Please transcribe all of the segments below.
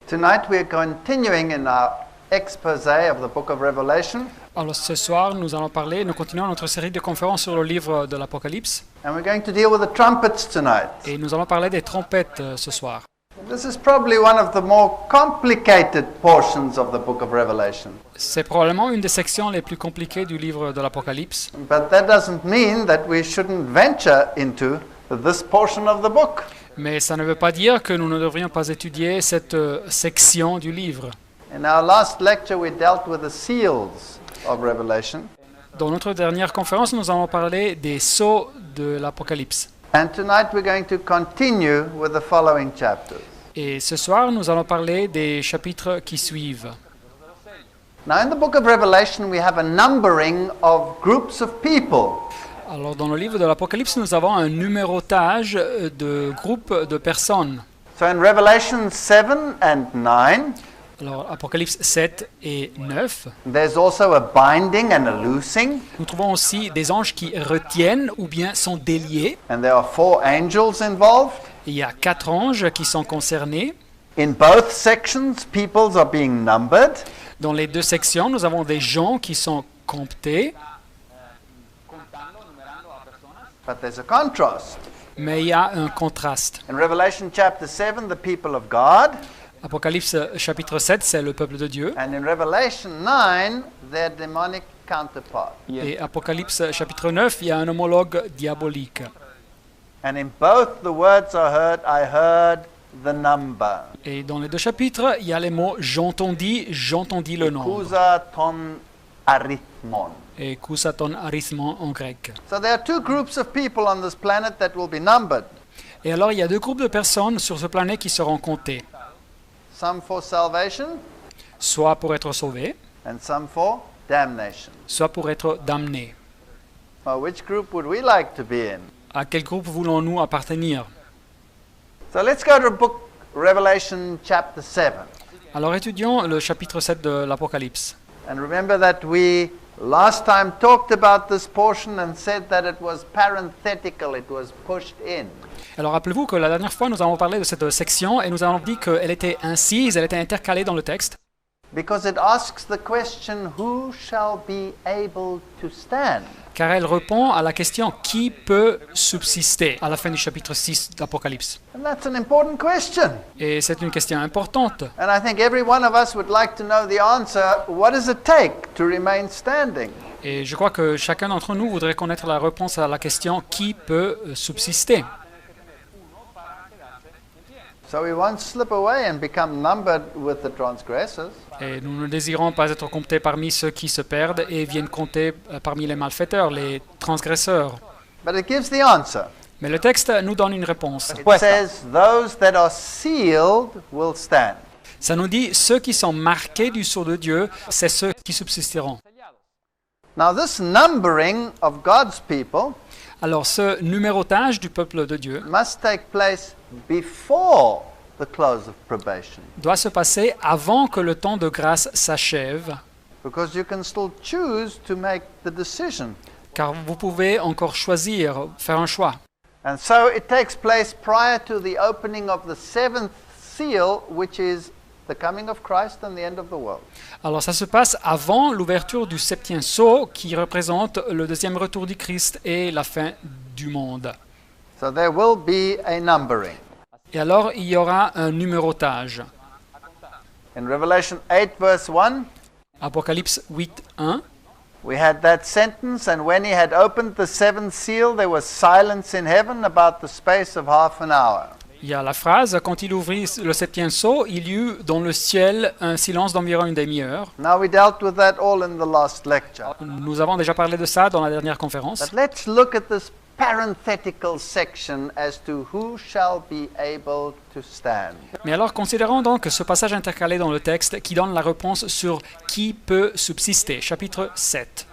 Tonight we are continuing in our exposé of the book of Revelation. Alors ce soir, nous continuons notre série de conférences sur le livre de l'Apocalypse. And we're going to deal with the trumpets tonight. Et nous allons parler des trompettes ce soir. This is probably one of the more complicated portions of the book of Revelation. C'est probablement une des sections les plus compliquées du livre de l'Apocalypse. But that doesn't mean that we shouldn't venture into this portion of the book. Mais ça ne veut pas dire que nous ne devrions pas étudier cette section du livre. In our last lecture we dealt with the seals of Revelation. Dans notre dernière conférence, nous allons parler des sceaux de l'Apocalypse. And tonight we're going to continue with the following chapters. Et ce soir, nous allons parler des chapitres qui suivent. Now in the book of Revelation we have a numbering of groups of people. Alors, dans le livre de l'Apocalypse, nous avons un numérotage de groupes de personnes. So in Revelation 7 and 9, Alors, Apocalypse 7 et 9, there's also a binding and a loosing, nous trouvons aussi des anges qui retiennent ou bien sont déliés. and there are 4 angels involved. Il y a 4 anges qui sont concernés. In both sections, peoples are being numbered, Dans les deux sections, nous avons des gens qui sont comptés, but there's a contrast. mais il y a un contraste. In Revelation chapter 7, the people of God, Apocalypse chapitre 7, c'est le peuple de Dieu. and in Revelation 9, their demonic counterpart. Et Apocalypse chapitre 9, il y a un homologue diabolique. And in both the words are heard, I heard the number. Et dans les deux chapitres, il y a les mots j'entendis le nombre. Kousa ton arithmon. Et kousaton arithmon en grec. So there are 2 groups of people on this planet that will be numbered. Et alors, il y a deux groupes de personnes sur ce planète qui seront comptés, Some for salvation soit pour être sauvés, and some for damnation. soit pour être damnés. Well, which group would we like to be in? À quel groupe voulons-nous appartenir? So let's go to book Revelation chapter 7. Alors, étudions le chapitre 7 de l'Apocalypse. And remember that we last time talked about this portion and said that it was parenthetical, it was pushed in. Alors, rappelez-vous que la dernière fois, nous avons parlé de cette section et nous avons dit qu'elle était incise, elle était intercalée dans le texte. Because it asks the question, who shall be able to stand? Car elle répond à la question qui peut subsister à la fin du chapitre 6 d'Apocalypse. And that's an important question. Et c'est une question importante. And I think every one of us would like to know the answer, what does it take to remain standing? Et je crois que chacun d'entre nous voudrait connaître la réponse à la question qui peut subsister. So we won't slip away and become numbered with the transgressors. Et nous ne désirons pas être comptés parmi ceux qui se perdent et viennent compter parmi les malfaiteurs, les transgresseurs. But it gives the answer. Mais le texte nous donne une réponse. It says, those that are sealed will stand. Ça nous dit, ceux qui sont marqués du sceau de Dieu, c'est ceux qui subsisteront. Now this numbering of God's people Alors ce numérotage du peuple de Dieu must take place before the close of probation. doit se passer avant que le temps de grâce s'achève, Because you can still choose to make the decision. car vous pouvez encore choisir, faire un choix. And so it takes place prior to the opening of the 7th seal, which is the coming of Christ and the end of the world. Alors ça se passe avant l'ouverture du septième sceau qui représente le deuxième retour du Christ et la fin du monde. So there will be a numbering. Et alors il y aura un numérotage. In Revelation 8 verse 1, Apocalypse 8, 1. we had that sentence, and when he had opened the 7th seal, there was silence in heaven about the space of half an hour. Il y a la phrase, quand il ouvrit le septième sceau, il y eut dans le ciel un silence d'environ une demi-heure. Now we dealt with that all in the last lecture. Nous avons déjà parlé de ça dans la dernière conférence. But let's look at this parenthetical section as to who shall be able to stand. Mais alors considérons donc ce passage intercalé dans le texte qui donne la réponse sur qui peut subsister. Chapitre 7.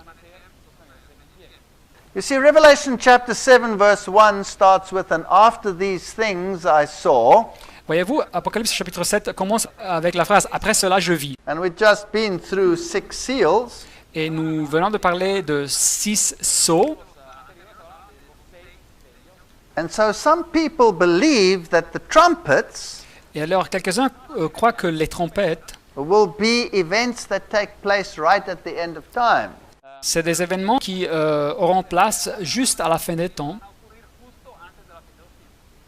You see, Revelation chapter 7 verse 1 starts with, and after these things I saw, Voyez-vous, Apocalypse chapitre 7 commence avec la phrase « Après cela, je vis ». and we've just been through 6 seals, Et nous venons de parler de 6 sceaux. and so some people believe that the trumpets Et alors, quelques-uns croient que les trompettes, will be events that take place right at the end of time. c'est des événements qui auront place juste à la fin des temps.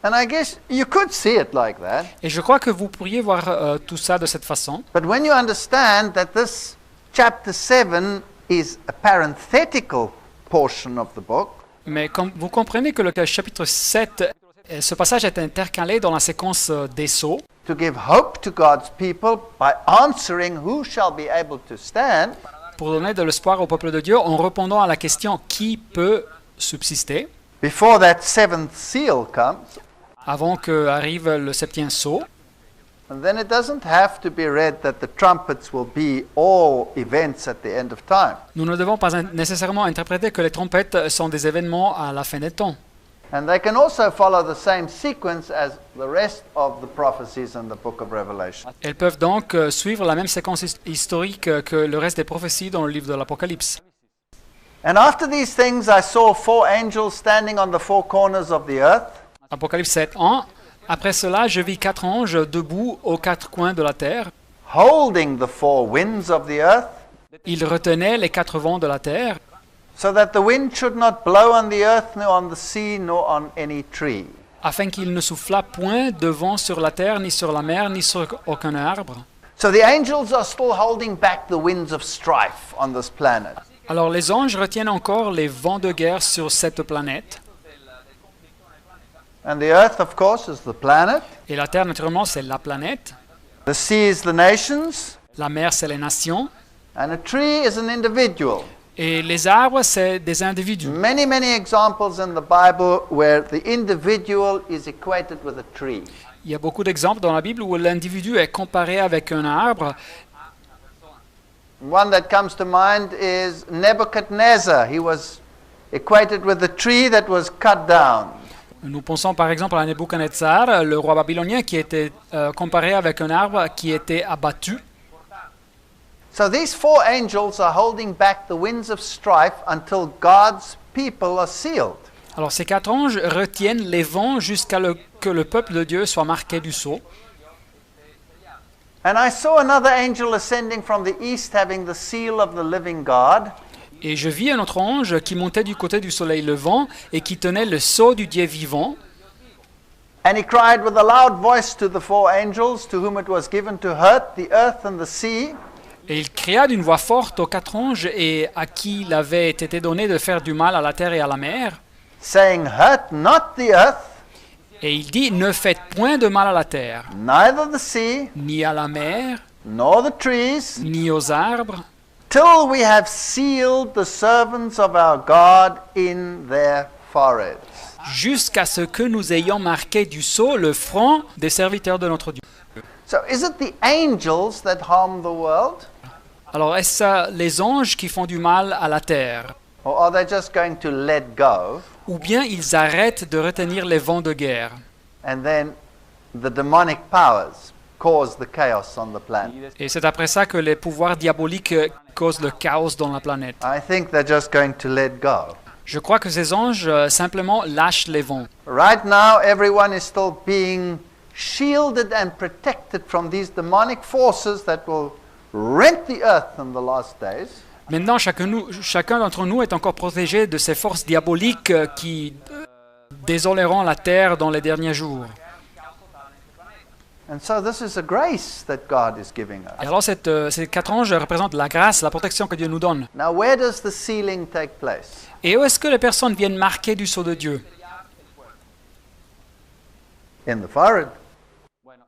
And I guess you could see it like that. Et je crois que vous pourriez voir tout ça de cette façon. But when you understand that this chapter 7 is a parenthetical portion of the book, Mais comme vous comprenez que le chapitre 7, ce passage est intercalé dans la séquence des sceaux, to give hope to God's people by answering who shall be able to stand, pour donner de l'espoir au peuple de Dieu en répondant à la question qui peut subsister before that seventh seal comes, avant qu'arrive le septième sceau. and then it doesn't have to be read that the trumpets will be all events at the end of time. Nous ne devons pas nécessairement interpréter que les trompettes sont des événements à la fin des temps. And they can also follow the same sequence as the rest of the prophecies in the book of Revelation. Elles peuvent donc suivre la même séquence historique que le reste des prophéties dans le livre de l'Apocalypse. And after these things I saw 4 angels standing on the 4 corners of the earth, Apocalypse 7:1. Après cela, je vis 4 anges debout aux 4 coins de la terre. holding the 4 winds of the earth, Ils retenaient les 4 vents de la terre, so that the wind should not blow on the earth, nor on the sea, nor on any tree. afin qu'il ne soufflât point de vent sur la terre, ni sur la mer, ni sur aucun arbre. So the angels are still holding back the winds of strife on this planet. Alors les anges retiennent encore les vents de guerre sur cette planète. And the earth, of course, is the planet. Et la terre, naturellement, c'est la planète. The sea is the nations. La mer, c'est les nations. And a tree is an individual. Et les arbres, c'est des individus. Many, many examples in the Bible where the individual is equated with a tree. Il y a beaucoup d'exemples dans la Bible où l'individu est comparé avec un arbre. One that comes to mind is Nebuchadnezzar. He was equated with a tree that was cut down. Nous pensons par exemple à Nebuchadnezzar, le roi babylonien, qui était comparé avec un arbre qui était abattu. So these 4 angels are holding back the winds of strife until God's people are sealed. Alors ces 4 anges retiennent les vents jusqu'à que le peuple de Dieu soit marqué du sceau. And I saw another angel ascending from the east having the seal of the living God. Et je vis un autre ange qui montait du côté du soleil levant et qui tenait le sceau du Dieu vivant. And he cried with a loud voice to the 4 angels to whom it was given to hurt the earth and the sea. Et il cria d'une voix forte aux 4 anges et à qui il avait été donné de faire du mal à la terre et à la mer. Saying, hurt not the earth, Et il dit, ne faites point de mal à la terre, neither the sea, ni à la mer, nor the trees, ni aux arbres, till we have sealed the servants of our God in their foreheads. jusqu'à ce que nous ayons marqué du sceau le front des serviteurs de notre Dieu. So is it the angels that harm the world? Alors, est-ce ça les anges qui font du mal à la terre? Or are they just going to let go Ou bien ils arrêtent de retenir les vents de guerre? and then the demonic powers cause the chaos on the planet? Et c'est après ça que les pouvoirs diaboliques causent le chaos dans la planète. I think they're just going to let go. Je crois que ces anges simplement lâchent les vents. Right now, everyone is still being shielded and protected from these demonic forces that will rent the earth in the last days. Maintenant, chacun d'entre nous est encore protégé de ces forces diaboliques qui désoleront la terre dans les derniers jours. And so this is a grace that God is giving Et us. alors, ces 4 anges représentent la grâce, la protection que Dieu nous donne. Now, where does the sealing take place? Et où est-ce que les personnes viennent marquer du sceau de Dieu? In the forehead.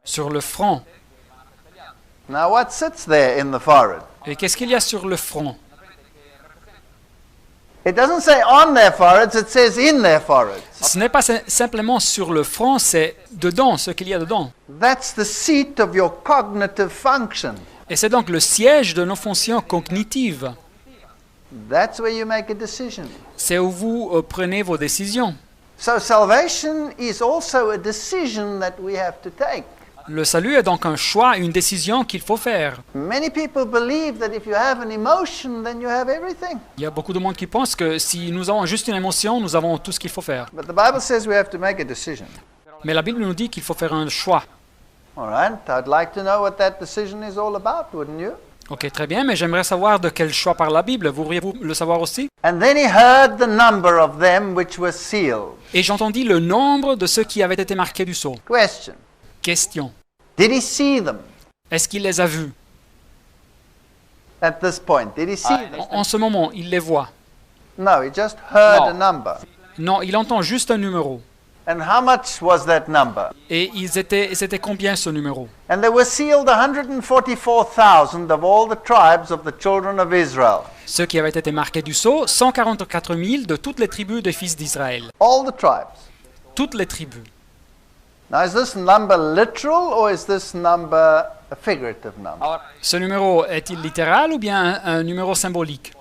Sur le front. Now, what sits there in the forehead? Et qu'est-ce qu'il y a sur le front? It doesn't say on their foreheads, it says in their foreheads. Ce n'est pas simplement sur le front, c'est dedans, ce qu'il y a dedans. That's the seat of your cognitive function. Et c'est donc le siège de nos fonctions cognitives. That's where you make a decision. C'est où vous prenez vos décisions. So salvation is also a decision that we have to take. Le salut est donc un choix, une décision qu'il faut faire. Many people believe that if you have an emotion, then you have everything. Il y a beaucoup de monde qui pense que si nous avons juste une émotion, nous avons tout ce qu'il faut faire. But the Bible says we have to make a decision. Mais la Bible nous dit qu'il faut faire un choix. All right, I'd like to know what that decision is all about, wouldn't you? Ok, très bien, mais j'aimerais savoir de quel choix par la Bible. Voudriez-vous le savoir aussi? And then he heard the number of them which were sealed. Et j'entendis le nombre de ceux qui avaient été marqués du sceau. Question. Question. Did he see them Est-ce qu'il les a vus? at this point? Did he see them? En ce moment, il les voit. No, he just heard a number. Non, il entend juste un numéro. And how much was that number? Et c'était combien ce numéro? And there were sealed 144,000 of all the tribes of the children of Israel. Ceux qui avaient été marqués du sceau, 144 000 de toutes les tribus des fils d'Israël. All the tribes. Toutes les tribus. Now, is this number literal or is this number a figurative number? Ce numéro est-il littéral ou bien un numéro symbolique?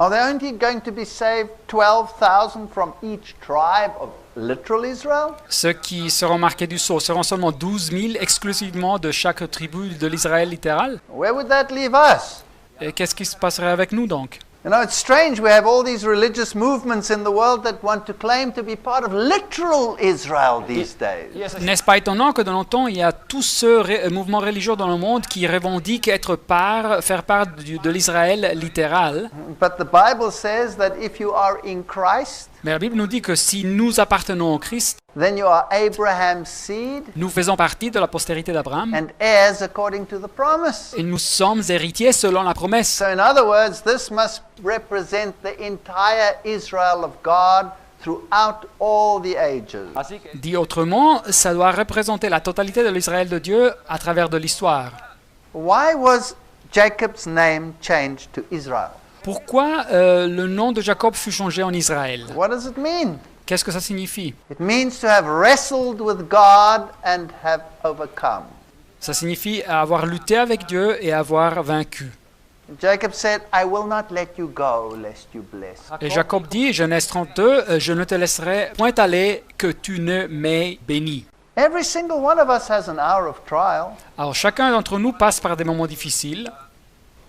Are there only going to be saved 12,000 from each tribe of literal Israel? Ceux qui seront marqués du sceau seront seulement 12 000 exclusivement de chaque tribu de l'Israël littéral? Where would that leave us? Et qu'est-ce qui se passerait avec nous donc? You know, it's strange. We have all these religious movements in the world that want to claim to be part of literal Israel these days. N'est-ce pas étonnant que de longtemps, il y a tout ce mouvement religieux dans le monde qui revendique faire part de l'Israël littéral. But the Bible says that if you are in Christ, Mais la Bible nous dit que si nous appartenons au Christ, then you are Abraham's seed nous faisons partie de la postérité d'Abraham and heirs according to the promise. et nous sommes héritiers selon la promesse. So in other words, this must represent the entire Israel of God throughout all the ages. Dit autrement, ça doit représenter la totalité de l'Israël de Dieu à travers de l'histoire. Why was Jacob's name changed to Israel? Pourquoi le nom de Jacob fut changé en Israël? What does it mean? Qu'est-ce que ça signifie? It means to have wrestled with God and have overcome. Ça signifie avoir lutté avec Dieu et avoir vaincu. Jacob said, I will not let you go lest you bless. Et Jacob dit, Genèse 32, je ne te laisserai point aller que tu ne m'aies béni. Every single one of us has an hour of trial. Alors chacun d'entre nous passe par des moments difficiles.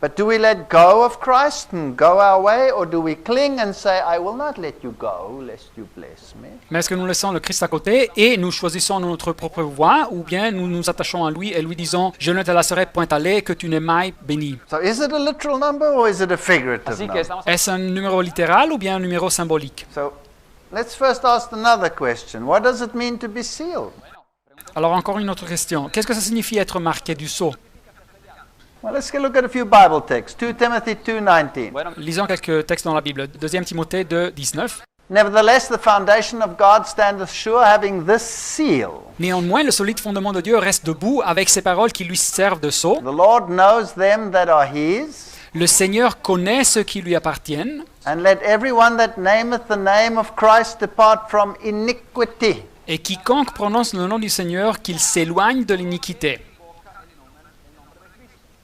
But do we let go of Christ and go our way, or do we cling and say, I will not let you go lest you bless me? Mais est-ce que nous laissons le Christ à côté et nous choisissons notre propre voie, ou bien nous nous attachons à lui et lui disons, je ne te laisserai point aller que tu ne m'ailles béni? So is it a literal number or is it a figurative number? Est-ce un numéro littéral ou bien un numéro symbolique? So let's first ask another question. What does it mean to be sealed? Alors encore une autre question. Qu'est-ce que ça signifie être marqué du sceau? Well, let's look at a few Bible texts. 2 Timothy 2:19. Lisons quelques textes dans la Bible. 2 Timothée 2, 19. Nevertheless, the foundation of God standeth sure, having this seal. Néanmoins, le solide fondement de Dieu reste debout avec ces paroles qui lui servent de sceau. The Lord knows them that are his, Le Seigneur connaît ceux qui lui appartiennent. and let everyone that nameth the name of Christ depart from iniquity. Et quiconque prononce le nom du Seigneur, qu'il s'éloigne de l'iniquité.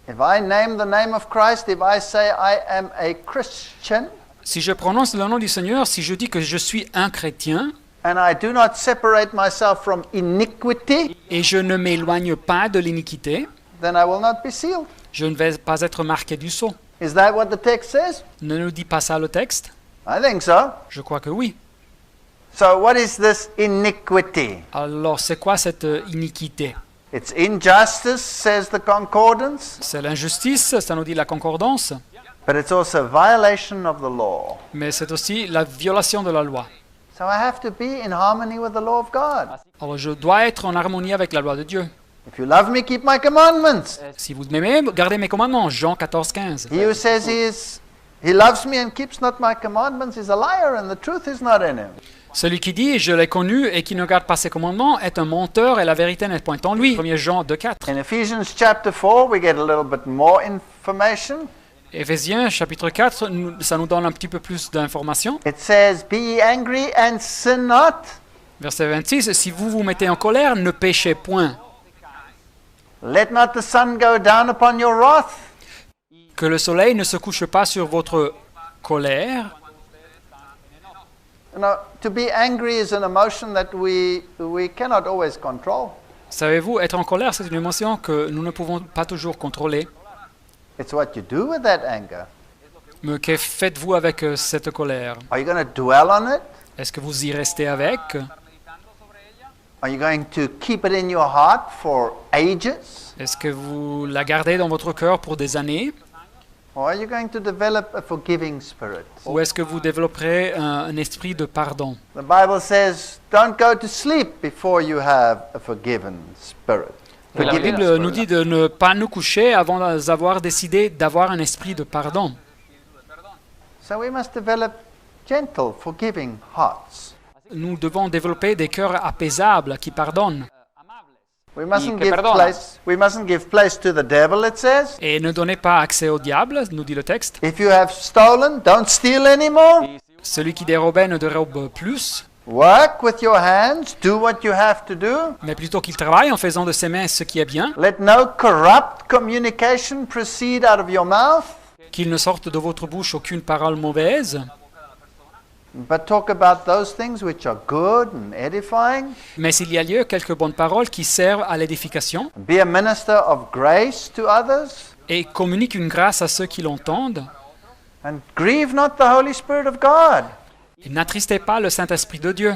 If I name the name of Christ, if I say I am a Christian, Si je prononce le nom du Seigneur, si je dis que je suis un chrétien, and I do not separate myself from iniquity, et je ne m'éloigne pas de l'iniquité, then I will not be sealed. je ne vais pas être marqué du sceau. Is that what the text says? Ne nous dit pas ça le texte? I think so. Je crois que oui. So what is this iniquity? Alors, c'est quoi cette iniquité? It's injustice, says the concordance, C'est l'injustice, ça nous dit la concordance, but it's also violation of the law. mais c'est aussi la violation de la loi. So I have to be in harmony with the law of God. Alors, je dois être en harmonie avec la loi de Dieu. If you love me, keep my commandments. Si vous m'aimez, gardez mes commandements. Jean 14, 15. He who says he loves me and keeps not my commandments is a liar, and the truth is not in him. Celui qui dit « Je l'ai connu » et qui ne garde pas ses commandements est un menteur et la vérité n'est point en lui. 1 Jean 2, 4. In Ephesians chapter 4, we get a little bit more information. Éphésiens chapitre 4, ça nous donne un petit peu plus d'informations. It says, Be ye angry and sin not. Verset 26, « Si vous vous mettez en colère, ne péchez point. Let not the sun go down upon your wrath. Que le soleil ne se couche pas sur votre colère. » You know, to be angry is an emotion that we cannot always control. Savez-vous, être en colère, c'est une émotion que nous ne pouvons pas toujours contrôler. It's what you do with that anger. Mais que faites-vous avec cette colère? Are you going to dwell on it? Est-ce que vous y restez avec? Are Are you going to keep it in your heart for ages? Est-ce que vous la gardez dans votre cœur pour des années? Or are you going to develop a forgiving spirit? Ou est-ce que vous développerez un esprit de pardon? The Bible says, don't go to sleep before you have a forgiven spirit. La Forgiving Bible nous spirit. dit de ne pas nous coucher avant d'avoir décidé d'avoir un esprit de pardon. So we must develop gentle, forgiving hearts. Nous devons développer des cœurs apaisables qui pardonnent. We mustn't que give perdona. place. We mustn't give place to the devil. It says, Et ne donnez pas accès au diable, nous dit le texte. if you have stolen, don't steal anymore. Celui qui dérobait ne dérobe plus, Work with your hands. Do what you have to do. mais plutôt qu'il travaille en faisant de ses mains ce qui est bien, Let no corrupt communication proceed out of your mouth, qu'il ne sorte de votre bouche aucune parole mauvaise, but talk about those things which are good and edifying. mais s'il y a lieu, quelques bonnes paroles qui servent à l'édification Be a minister of grace to others, et communiquent une grâce à ceux qui l'entendent. and grieve not the Holy Spirit of God, Et n'attristez pas le Saint-Esprit de Dieu,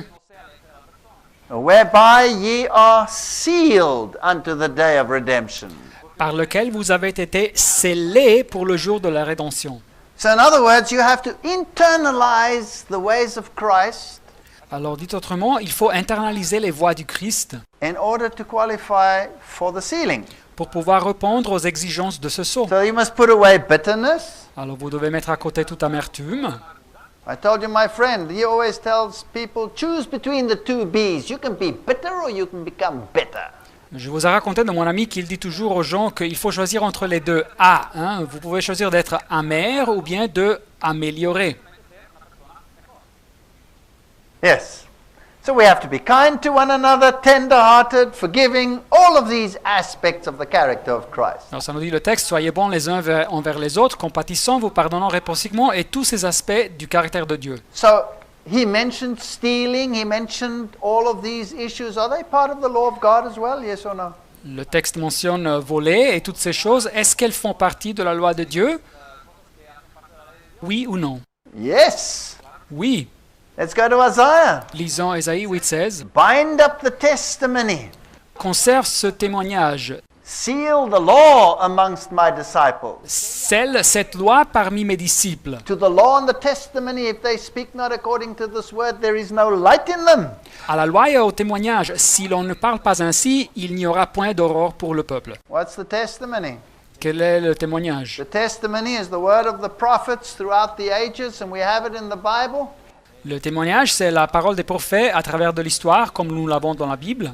whereby ye are sealed unto the day of redemption. par lequel vous avez été scellés pour le jour de la rédemption. So in other words, you have to internalize the ways of Christ Alors dit autrement, il faut internaliser les voies du Christ in order to qualify for the sealing. pour pouvoir répondre aux exigences de ce sceau. So you must put away bitterness. Alors vous devez mettre à côté toute amertume. I told you my friend, he always tells people, choose between the two B's. You can be bitter or you can become bitter. Je vous ai raconté de mon ami qu'il dit toujours aux gens qu'il faut choisir entre les deux A. Hein. Vous pouvez choisir d'être amer ou bien de améliorer. Yes. So we have to be kind to one another, tender-hearted, forgiving, all of these aspects of the character of Christ. Alors ça nous dit le texte, soyez bons les uns envers les autres, compatissants, vous pardonnant réciproquement, et tous ces aspects du caractère de Dieu. So he mentioned stealing, he mentioned all of these issues. Are they part of the law of God as well, yes or no? Le texte mentionne voler et toutes ces choses. Est-ce qu'elles font partie de la loi de Dieu? Oui ou non? Yes. Oui. Let's go to Isaiah. Lisons Ésaïe 8,16. Bind up the testimony. Conserve ce témoignage. Seal the law amongst my disciples. Scelle cette loi parmi mes disciples. To the law and the testimony, if they speak not according to this word, there is no light in them. À la loi et au témoignage, si l'on ne parle pas ainsi, il n'y aura point d'aurore pour le peuple. What's the testimony? Quel est le témoignage? The testimony is the word of the prophets throughout the ages, and we have it in the Bible. Le témoignage, c'est la parole des prophètes à travers de l'histoire, comme nous l'avons dans la Bible.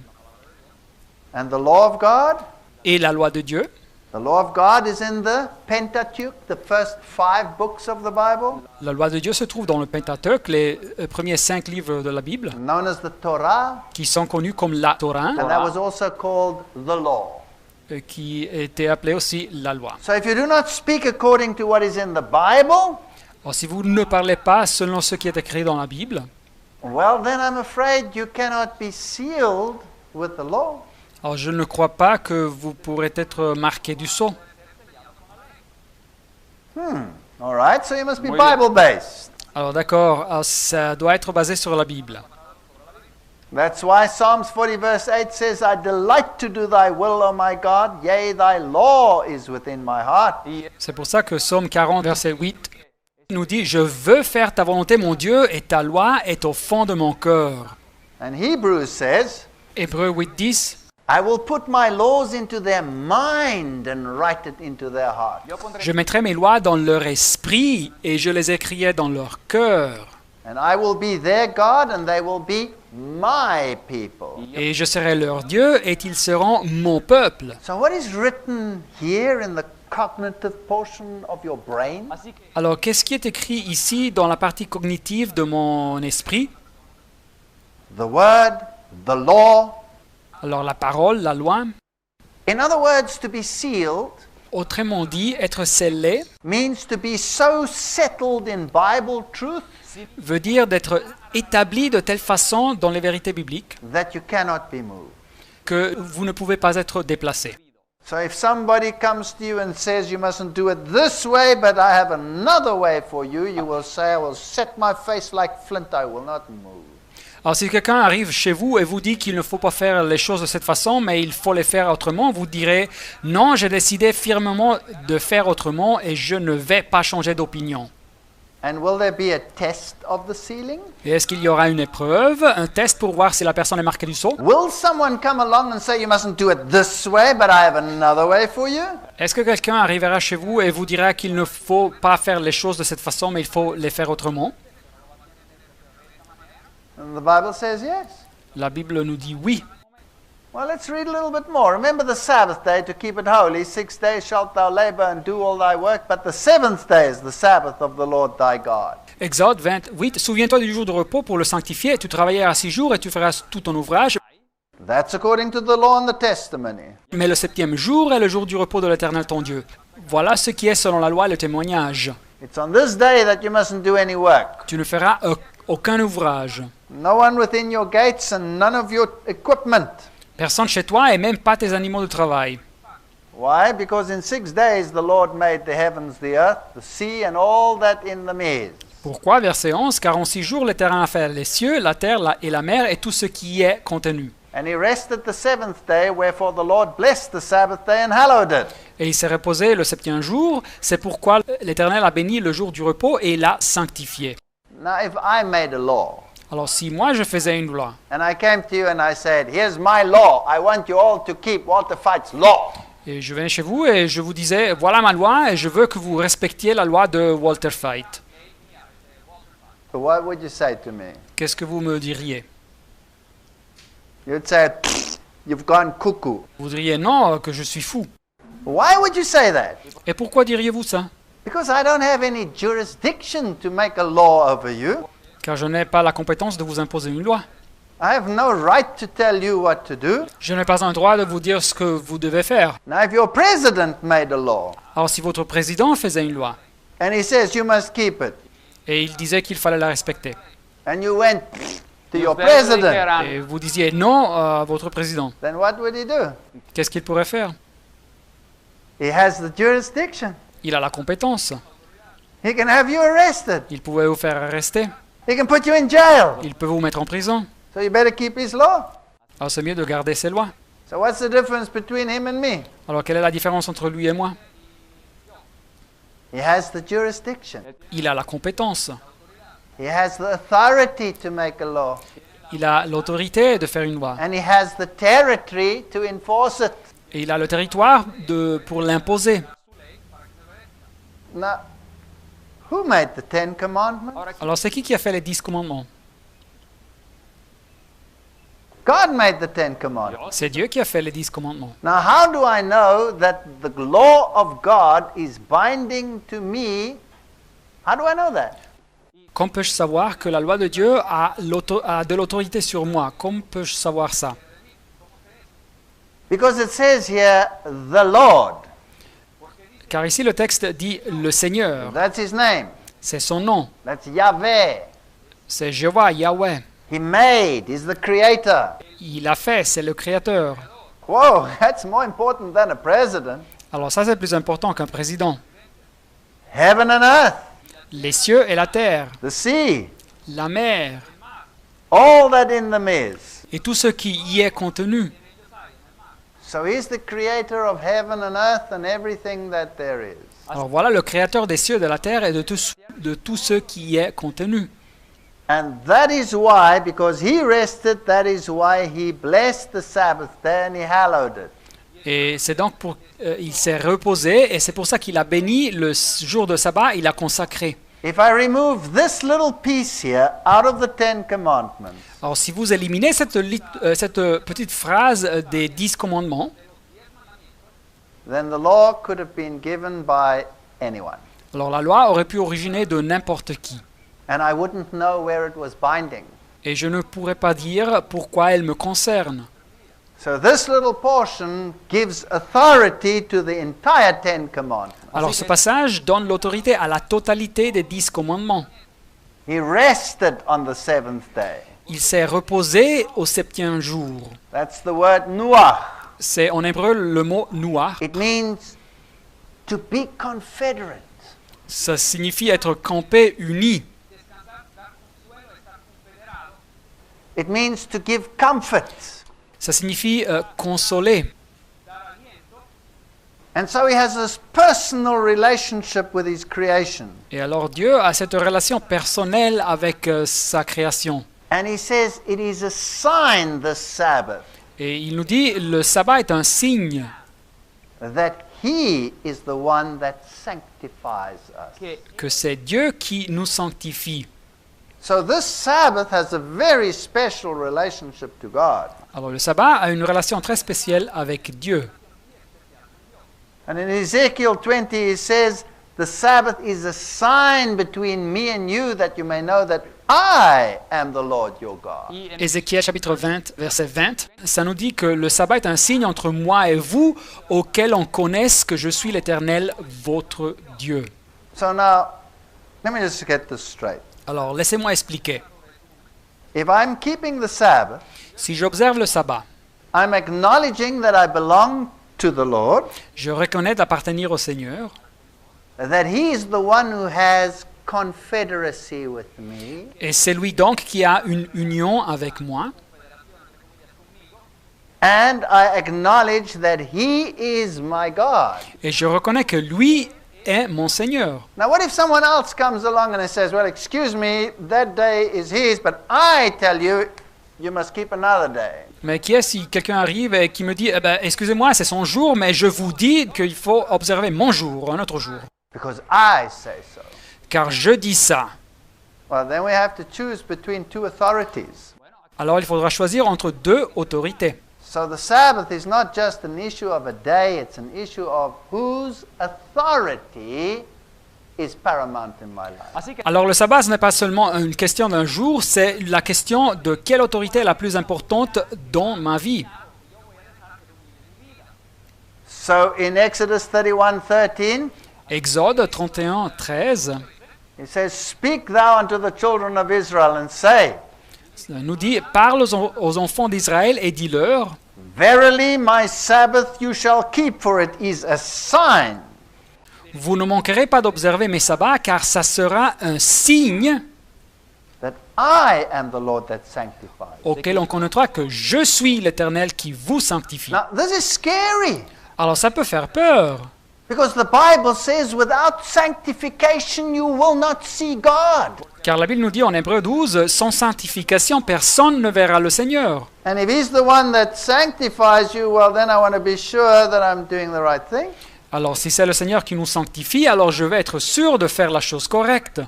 And the law of God? Et la loi de Dieu. The law of God is in the Pentateuch, the first 5 books of the Bible, La loi de Dieu se trouve dans le Pentateuque, les premiers 5 livres de la Bible, known as the Torah, qui sont connus comme la Torah, and that was also called the law. qui était appelée aussi la loi. So if you do not speak according to what is in the Bible, Alors, si vous ne parlez pas selon ce qui est écrit dans la Bible, well, then I'm afraid you cannot be sealed with the law. alors je ne crois pas que vous pourrez être marqué du sceau. All right, so you must be Muy bien. Bible-based. Alors d'accord, alors, ça doit être basé sur la Bible. That's why Psalms 40 verse 8 says, I delight to do thy will, O my God, yea, thy law is within my heart. C'est pour ça que Psaume 40, verset 8, nous dit « Je veux faire ta volonté, mon Dieu, et ta loi est au fond de mon cœur. And Hebrews says, » Hébreux 8, 10, I will put my laws into their mind and write it into their heart. « Je mettrai mes lois dans leur esprit, et je les écrirai dans leur cœur. And I will be their God, and they will be my people. Et je serai leur Dieu, et ils seront mon peuple. » So what is written here in the cognitive portion of your brain? Alors, qu'est-ce qui est écrit ici dans la partie cognitive de mon esprit? The word, the law. Alors, la parole, la loi, In other words, to be sealed autrement dit, être scellé, means to be so settled in Bible truth veut dire d'être établi de telle façon dans les vérités bibliques that you cannot be moved. que vous ne pouvez pas être déplacé. So if somebody comes to you and says you mustn't do it this way, but I have another way for you, you will say, I will set my face like flint, I will not move. Alors si quelqu'un arrive chez vous et vous dit qu'il ne faut pas faire les choses de cette façon, mais il faut les faire autrement, vous direz non, j'ai décidé fermement de faire autrement et je ne vais pas changer d'opinion. And will there be a test of the sealing? Et est-ce qu'il y aura une épreuve, un test pour voir si la personne est marquée du sceau? Will someone come along and say you mustn't do it this way, but I have another way for you? Est-ce que quelqu'un arrivera chez vous et vous dira qu'il ne faut pas faire les choses de cette façon, mais il faut les faire autrement? And the Bible says yes. La Bible nous dit oui. Well, let's read a little bit more. Remember the Sabbath day to keep it holy. 6 days shalt thou labor and do all thy work, but the seventh day is the Sabbath of the Lord thy God. Exode 28. Souviens-toi du jour de repos pour le sanctifier. Tu travailleras 6 jours et tu feras tout ton ouvrage. That's according to the law and the testimony. Mais le 7e jour est le jour du repos de l'Éternel ton Dieu. Voilà ce qui est selon la loi et le témoignage. It's on this day that you mustn't do any work. Tu ne feras aucun ouvrage. No one within your gates and none of your equipment. Personne chez toi et même pas tes animaux de travail. Why? Because in 6 days the Lord made the heavens, the earth, the sea, and all that in them is. Pourquoi? Verset 11. Car en 6 jours l'Éternel a fait les cieux, la terre et la mer et tout ce qui y est contenu. And he rested the seventh day, wherefore the Lord blessed the Sabbath day and hallowed it. Et il s'est reposé le 7e jour. C'est pourquoi l'Éternel a béni le jour du repos et l'a sanctifié. Now if I made a law, Alors si moi je faisais une loi, and I came to you and I said, here's my law, I want you all to keep Walter Fight's law. et je venais chez vous et je vous disais, voilà ma loi et je veux que vous respectiez la loi de Walter Fight. So what would you say to me? Qu'est-ce que vous me diriez? You'd say, "Pfft, you've gone cuckoo." Vous diriez non, que je suis fou. Why would you say that? Et pourquoi diriez-vous ça? Because I don't have any jurisdiction to make a law over you. Car je n'ai pas la compétence de vous imposer une loi. I have no right to tell you what to do. Je n'ai pas un droit de vous dire ce que vous devez faire. Now if your president made a law, Alors si votre président faisait une loi and he says you must keep it, et il disait qu'il fallait la respecter, and you went to your president, et vous disiez non à votre président, then what would he do? qu'est-ce qu'il pourrait faire? He has the jurisdiction. Il a la compétence. He can have you arrested. Il pouvait vous faire arrester. He can put you in jail. Il peut vous mettre en prison. So you better keep his law. Alors c'est mieux de garder ses lois. So what's the difference between him and me? Alors quelle est la différence entre lui et moi? He has the jurisdiction. Il a la compétence. He has the authority to make a law. Il a l'autorité de faire une loi. And he has the territory to enforce it. Et il a le territoire pour l'imposer. Now, who made the Ten Commandments? Alors c'est qui a fait les 10 commandements? God made the Ten Commandments. C'est Dieu qui a fait les 10 commandements. Now, how do I know that the law of God is binding to me? How do I know that? Comment peux-je savoir que la loi de Dieu a de l'autorité sur moi? Comment peux-je savoir ça? Because it says here, the Lord. Car ici le texte dit le Seigneur. That's his name. C'est son nom. That's Yahweh. C'est Jéhovah, Yahweh. He made. He's the creator. Il a fait, c'est le Créateur. Whoa, that's more important than a president. Alors ça c'est plus important qu'un président. Heaven and earth, Les cieux et la terre, the sea, la mer all that in them is. et tout ce qui y est contenu. So he's the creator of heaven and earth and everything that there is. Alors voilà le Créateur des cieux, de la terre et de tout ce qui y est contenu. And that is why, because he rested, that is why he blessed the Sabbath day and he hallowed it. Et c'est donc il s'est reposé et c'est pour ça qu'il a béni le jour de sabbat, il a consacré. If I remove this little piece here out of the Ten Commandments, Alors si vous éliminez cette petite phrase des 10 commandements, then the law could have been given by anyone. alors la loi aurait pu originer de n'importe qui. And I wouldn't know where it was binding. Et je ne pourrais pas dire pourquoi elle me concerne. So this little portion gives authority to the entire Ten Commandments. Alors ce passage donne l'autorité à la totalité des 10 commandements. He rested on the seventh day. Il s'est reposé au 7e jour. That's the word nuach. C'est en hébreu le mot nouah. It means to be confederate. Ça signifie être campé, uni. It means to give comfort. Ça signifie consoler. And so he has this personal relationship with his creation. Et alors Dieu a cette relation personnelle avec sa création. And he says it is a sign, the Sabbath, Et il nous dit, le sabbat est un signe that he is the one that sanctifies us. que c'est Dieu qui nous sanctifie. So this Sabbath has a very special relationship to God. Alors le sabbat a une relation très spéciale avec Dieu. And in Ezekiel 20 he says, the Sabbath is a sign between me and you that you may know that I am the Lord your God. Ézéchiel chapitre 20, verset 20, ça nous dit que le sabbat est un signe entre moi et vous, auquel on connaisse que je suis l'Éternel, votre Dieu. So now, let me just get this straight. Alors laissez-moi expliquer. If I'm keeping the Sabbath, Si j'observe le sabbat, I'm acknowledging that I belong to the Lord, je reconnais d'appartenir au Seigneur, that He is the one who has confederacy with me, et c'est lui donc qui a une union avec moi, and I acknowledge that He is my God. et je reconnais que lui est mon Seigneur. Now, what if someone else comes along and says, well, excuse me, that day is His, but I tell you, you must keep another day. Mais qui est si quelqu'un arrive et qui me dit, eh ben, excusez-moi, c'est son jour, mais je vous dis qu'il faut observer mon jour, un autre jour, Because I say so. car je dis ça. Well, then we have to choose between two authorities. Alors il faudra choisir entre deux autorités. So the Sabbath is not just an issue of a day, it's an issue of whose authority is paramount in my life. Alors le sabbat, ce n'est pas seulement une question d'un jour, c'est la question de quelle autorité est la plus importante dans ma vie. So in Exodus 31:13, Exode 31, 13 it says, "Speak thou unto the children of Israel and say, nous dit, parle aux enfants d'Israël et dis-leur, Verily my Sabbath you shall keep, for it is a sign vous ne manquerez pas d'observer mes sabbats, car ça sera un signe that I am the Lord that sanctifies." auquel on connaîtra que je suis l'Éternel qui vous sanctifie. Now this is scary. Alors ça peut faire peur, Because the Bible says, without sanctification, you will not see God. car la Bible nous dit en Hébreux 12, sans sanctification, personne ne verra le Seigneur. And if He's the one that sanctifies you, well, then I want to be sure that I'm doing the right thing. Alors si c'est le Seigneur qui nous sanctifie, alors je vais être sûr de faire la chose correcte.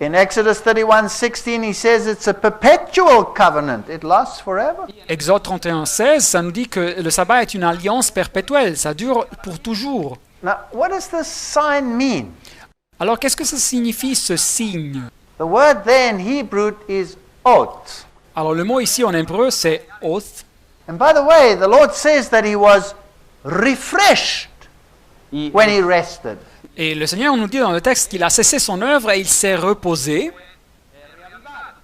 In Exodus 31:16, He says it's a perpetual covenant. It lasts forever. Exode 31, 16, ça nous dit que le sabbat est une alliance perpétuelle, ça dure pour toujours. Now, what does this sign mean? Alors qu'est-ce que ça signifie ce signe? The word there in Hebrew is oath. Alors le mot ici en hébreu c'est oath. And by the way, the Lord says that He was refreshed when He rested. Et le Seigneur nous dit dans le texte qu'il a cessé son œuvre et il s'est reposé,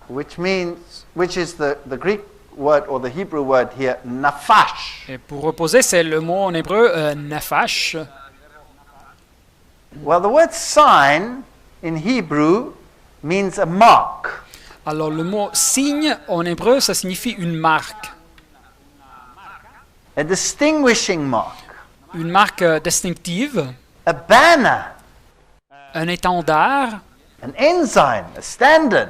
Which is the Greek word or the Hebrew word here, nafash. et pour reposer c'est le mot en hébreu nafash. Well, the word sign in Hebrew means a mark. Alors le mot signe en hébreu ça signifie une marque A distinguishing mark. une marque distinctive, A banner. un étendard, An ensign. A standard.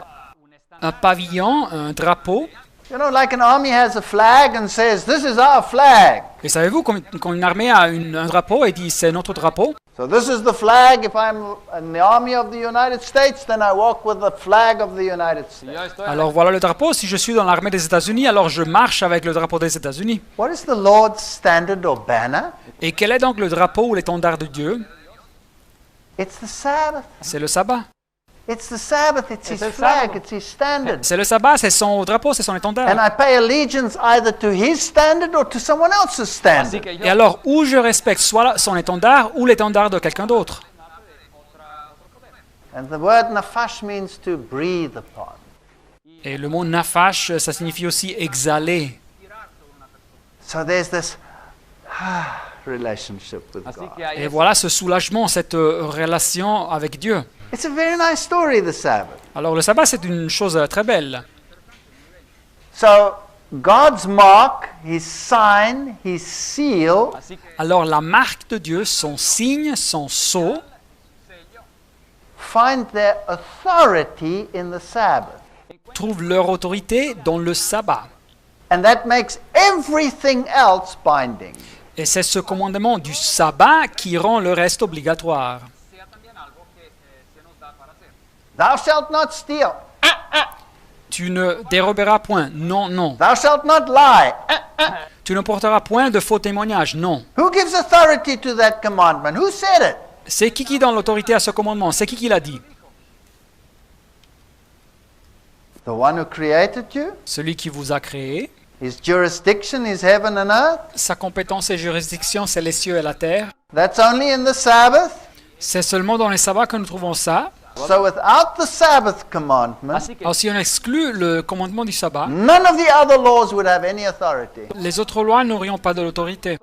un pavillon, un drapeau. You know, like an army has a flag and says, this is our flag. Et savez-vous quand une armée a un drapeau et dit c'est notre drapeau? So this is the flag. If I'm in the army of the United States, then I walk with the flag of the United States. Alors voilà le drapeau, si je suis dans l'armée des États-Unis, alors je marche avec le drapeau des États-Unis. What is the Lord's standard or banner? Et quel est donc le drapeau ou l'étendard de Dieu? It's the Sabbath. C'est le sabbat. It's the Sabbath. It's His flag. It's His standard. C'est le sabbat, c'est son drapeau, c'est son étendard. And I pay allegiance either to His standard or to someone else's standard. Et alors, où je respecte soit son étendard ou l'étendard de quelqu'un d'autre. And the word nafash means to breathe upon. Et le mot nafash, ça signifie aussi exhaler. So there's this relationship with God. Et voilà ce soulagement, cette relation avec Dieu. It's a very nice story, the Sabbath. Alors le sabbat, c'est une chose très belle. So God's mark, His sign, His seal Alors la marque de Dieu, son signe, son sceau, find their authority in the Sabbath. trouvent leur autorité dans le sabbat. And that makes everything else binding. Et c'est ce commandement du sabbat qui rend le reste obligatoire. Thou shalt not steal. Tu ne déroberas point. Non, non. Thou shalt not lie. Tu ne porteras point de faux témoignages. Non. Who gives authority to that commandment? Who said it? C'est qui donne l'autorité à ce commandement? C'est qui l'a dit? The one who created you. Celui qui vous a créé. His jurisdiction is heaven and earth. Sa compétence et juridiction, c'est les cieux et la terre. That's only in the Sabbath. C'est seulement dans les sabbats que nous trouvons ça. So without the Sabbath commandment, Alors si on exclut le commandement du sabbat, none of the other laws would have any authority. les autres lois n'aurions pas de l'autorité.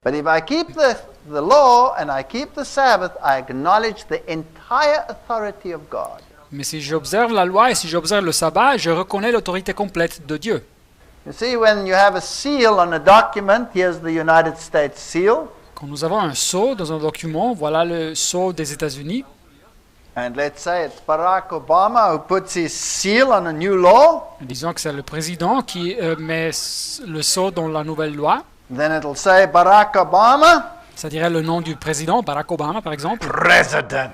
But if I keep the law and I keep the Sabbath, I acknowledge the entire authority of God. Mais si j'observe la loi et si j'observe le sabbat, je reconnais l'autorité complète de Dieu. You see, when you have a seal on a document, here's the United States seal. Quand nous avons un sceau dans un document, voilà le sceau des États-Unis. And let's say it's Barack Obama who puts his seal on a new law. Disons que c'est le président qui met le sceau dans la nouvelle loi. Then it'll say Barack Obama, Ça dirait le nom du président, Barack Obama par exemple. President.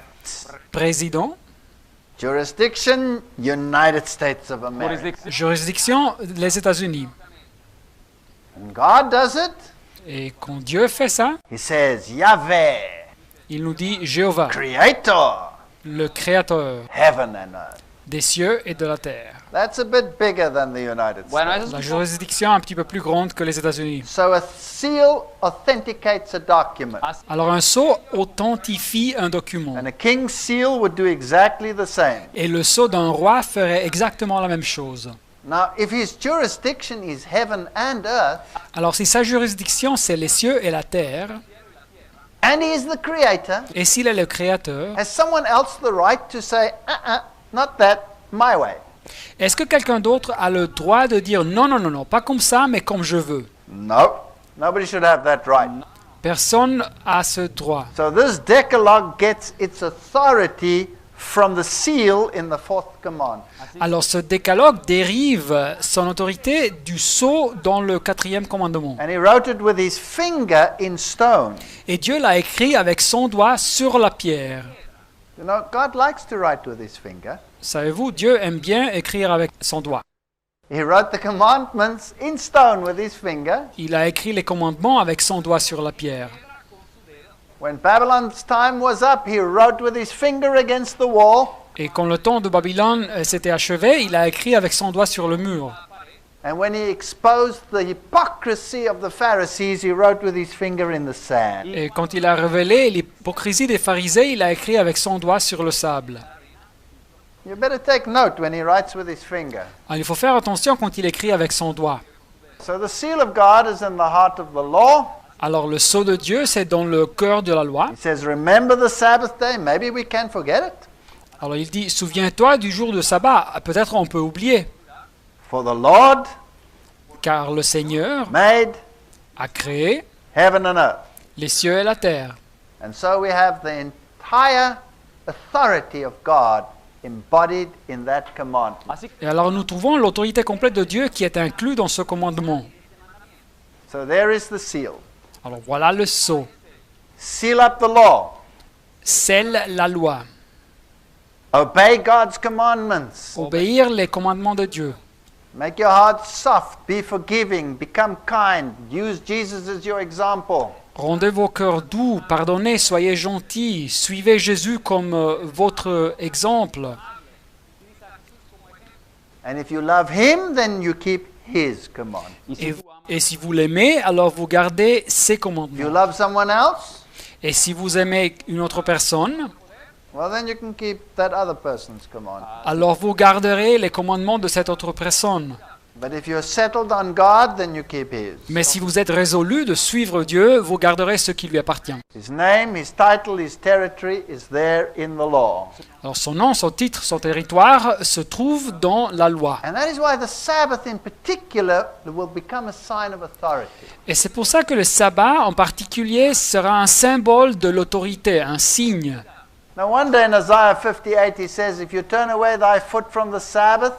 Président. Jurisdiction, United States of America. Juridiction, les États-Unis. And God does it. Et quand Dieu fait ça, He says, Yahweh, il nous dit Jéhovah, Creator, le créateur heaven and earth. des cieux et de la terre. That's a bit bigger than the United States. La juridiction est un petit peu plus grande que les États-Unis. So a seal authenticates a document. Alors un sceau authentifie un document. And a king's seal would do exactly the same. Et le sceau d'un roi ferait exactement la même chose. Now, if his jurisdiction is heaven and earth, Alors si sa juridiction c'est les cieux et la terre, and he is the creator, et s'il est le créateur, has someone else the right to say, not that, my way? est-ce que quelqu'un d'autre a le droit de dire non, non, non, non, pas comme ça, mais comme je veux? No. Nobody should have that right. Personne a ce droit. So this Decalogue gets its authority from the seal in the fourth command. Alors ce décalogue dérive son autorité du sceau dans le 4e commandement. And he wrote it with his finger in stone. Et Dieu l'a écrit avec son doigt sur la pierre. You know, God likes to write with his finger. Savez-vous, Dieu aime bien écrire avec son doigt. He wrote the commandments in stone with his finger. Il a écrit les commandements avec son doigt sur la pierre. When Babylon's time was up, he wrote with his finger against the wall. Et quand le temps de Babylone s'était achevé, il a écrit avec son doigt sur le mur. And when he exposed the hypocrisy of the Pharisees, he wrote with his finger in the sand. Et quand il a révélé l'hypocrisie des pharisiens, il a écrit avec son doigt sur le sable. You better take note when he writes with his finger. Alors, il faut faire attention quand il écrit avec son doigt. So the seal of God is in the heart of the law. Alors le sceau de Dieu, c'est dans le cœur de la loi. He says, remember the Sabbath day. Maybe we can forget it. Alors il dit, souviens-toi du jour de sabbat. Peut-être on peut oublier. For the Lord Car le Seigneur made a créé heaven and earth. les cieux et la terre. And so we have the entire authority of God embodied in that commandment. Et alors nous trouvons l'autorité complète de Dieu qui est inclue dans ce commandement. So there is the seal. Alors voilà le sceau. Seal up the law. Scelle la loi. Obey God's commandments. Obéir les commandements de Dieu. Make your heart soft. Be forgiving. Become kind. Use Jesus as your example. Rendez vos cœurs doux, pardonnez, soyez gentils, suivez Jésus comme votre exemple. And if you love Him, then you keep His command. Et si vous l'aimez, alors vous gardez ses If you commandements. love someone else, Et si vous aimez une autre personne, well, then you can keep that other person's command. alors vous garderez les commandements de cette autre personne. But if you're settled on God, then you keep His. Mais si vous êtes résolu de suivre Dieu, vous garderez ce qui lui appartient. His name, His title, His territory is there in the law. Alors son nom, son titre, son territoire se trouvent dans la loi. And that is why the Sabbath in particular will become a sign of authority. Et c'est pour ça que le sabbat en particulier sera un symbole de l'autorité, un signe. Now one day in Isaiah 58 he says, if you turn away thy foot from the Sabbath,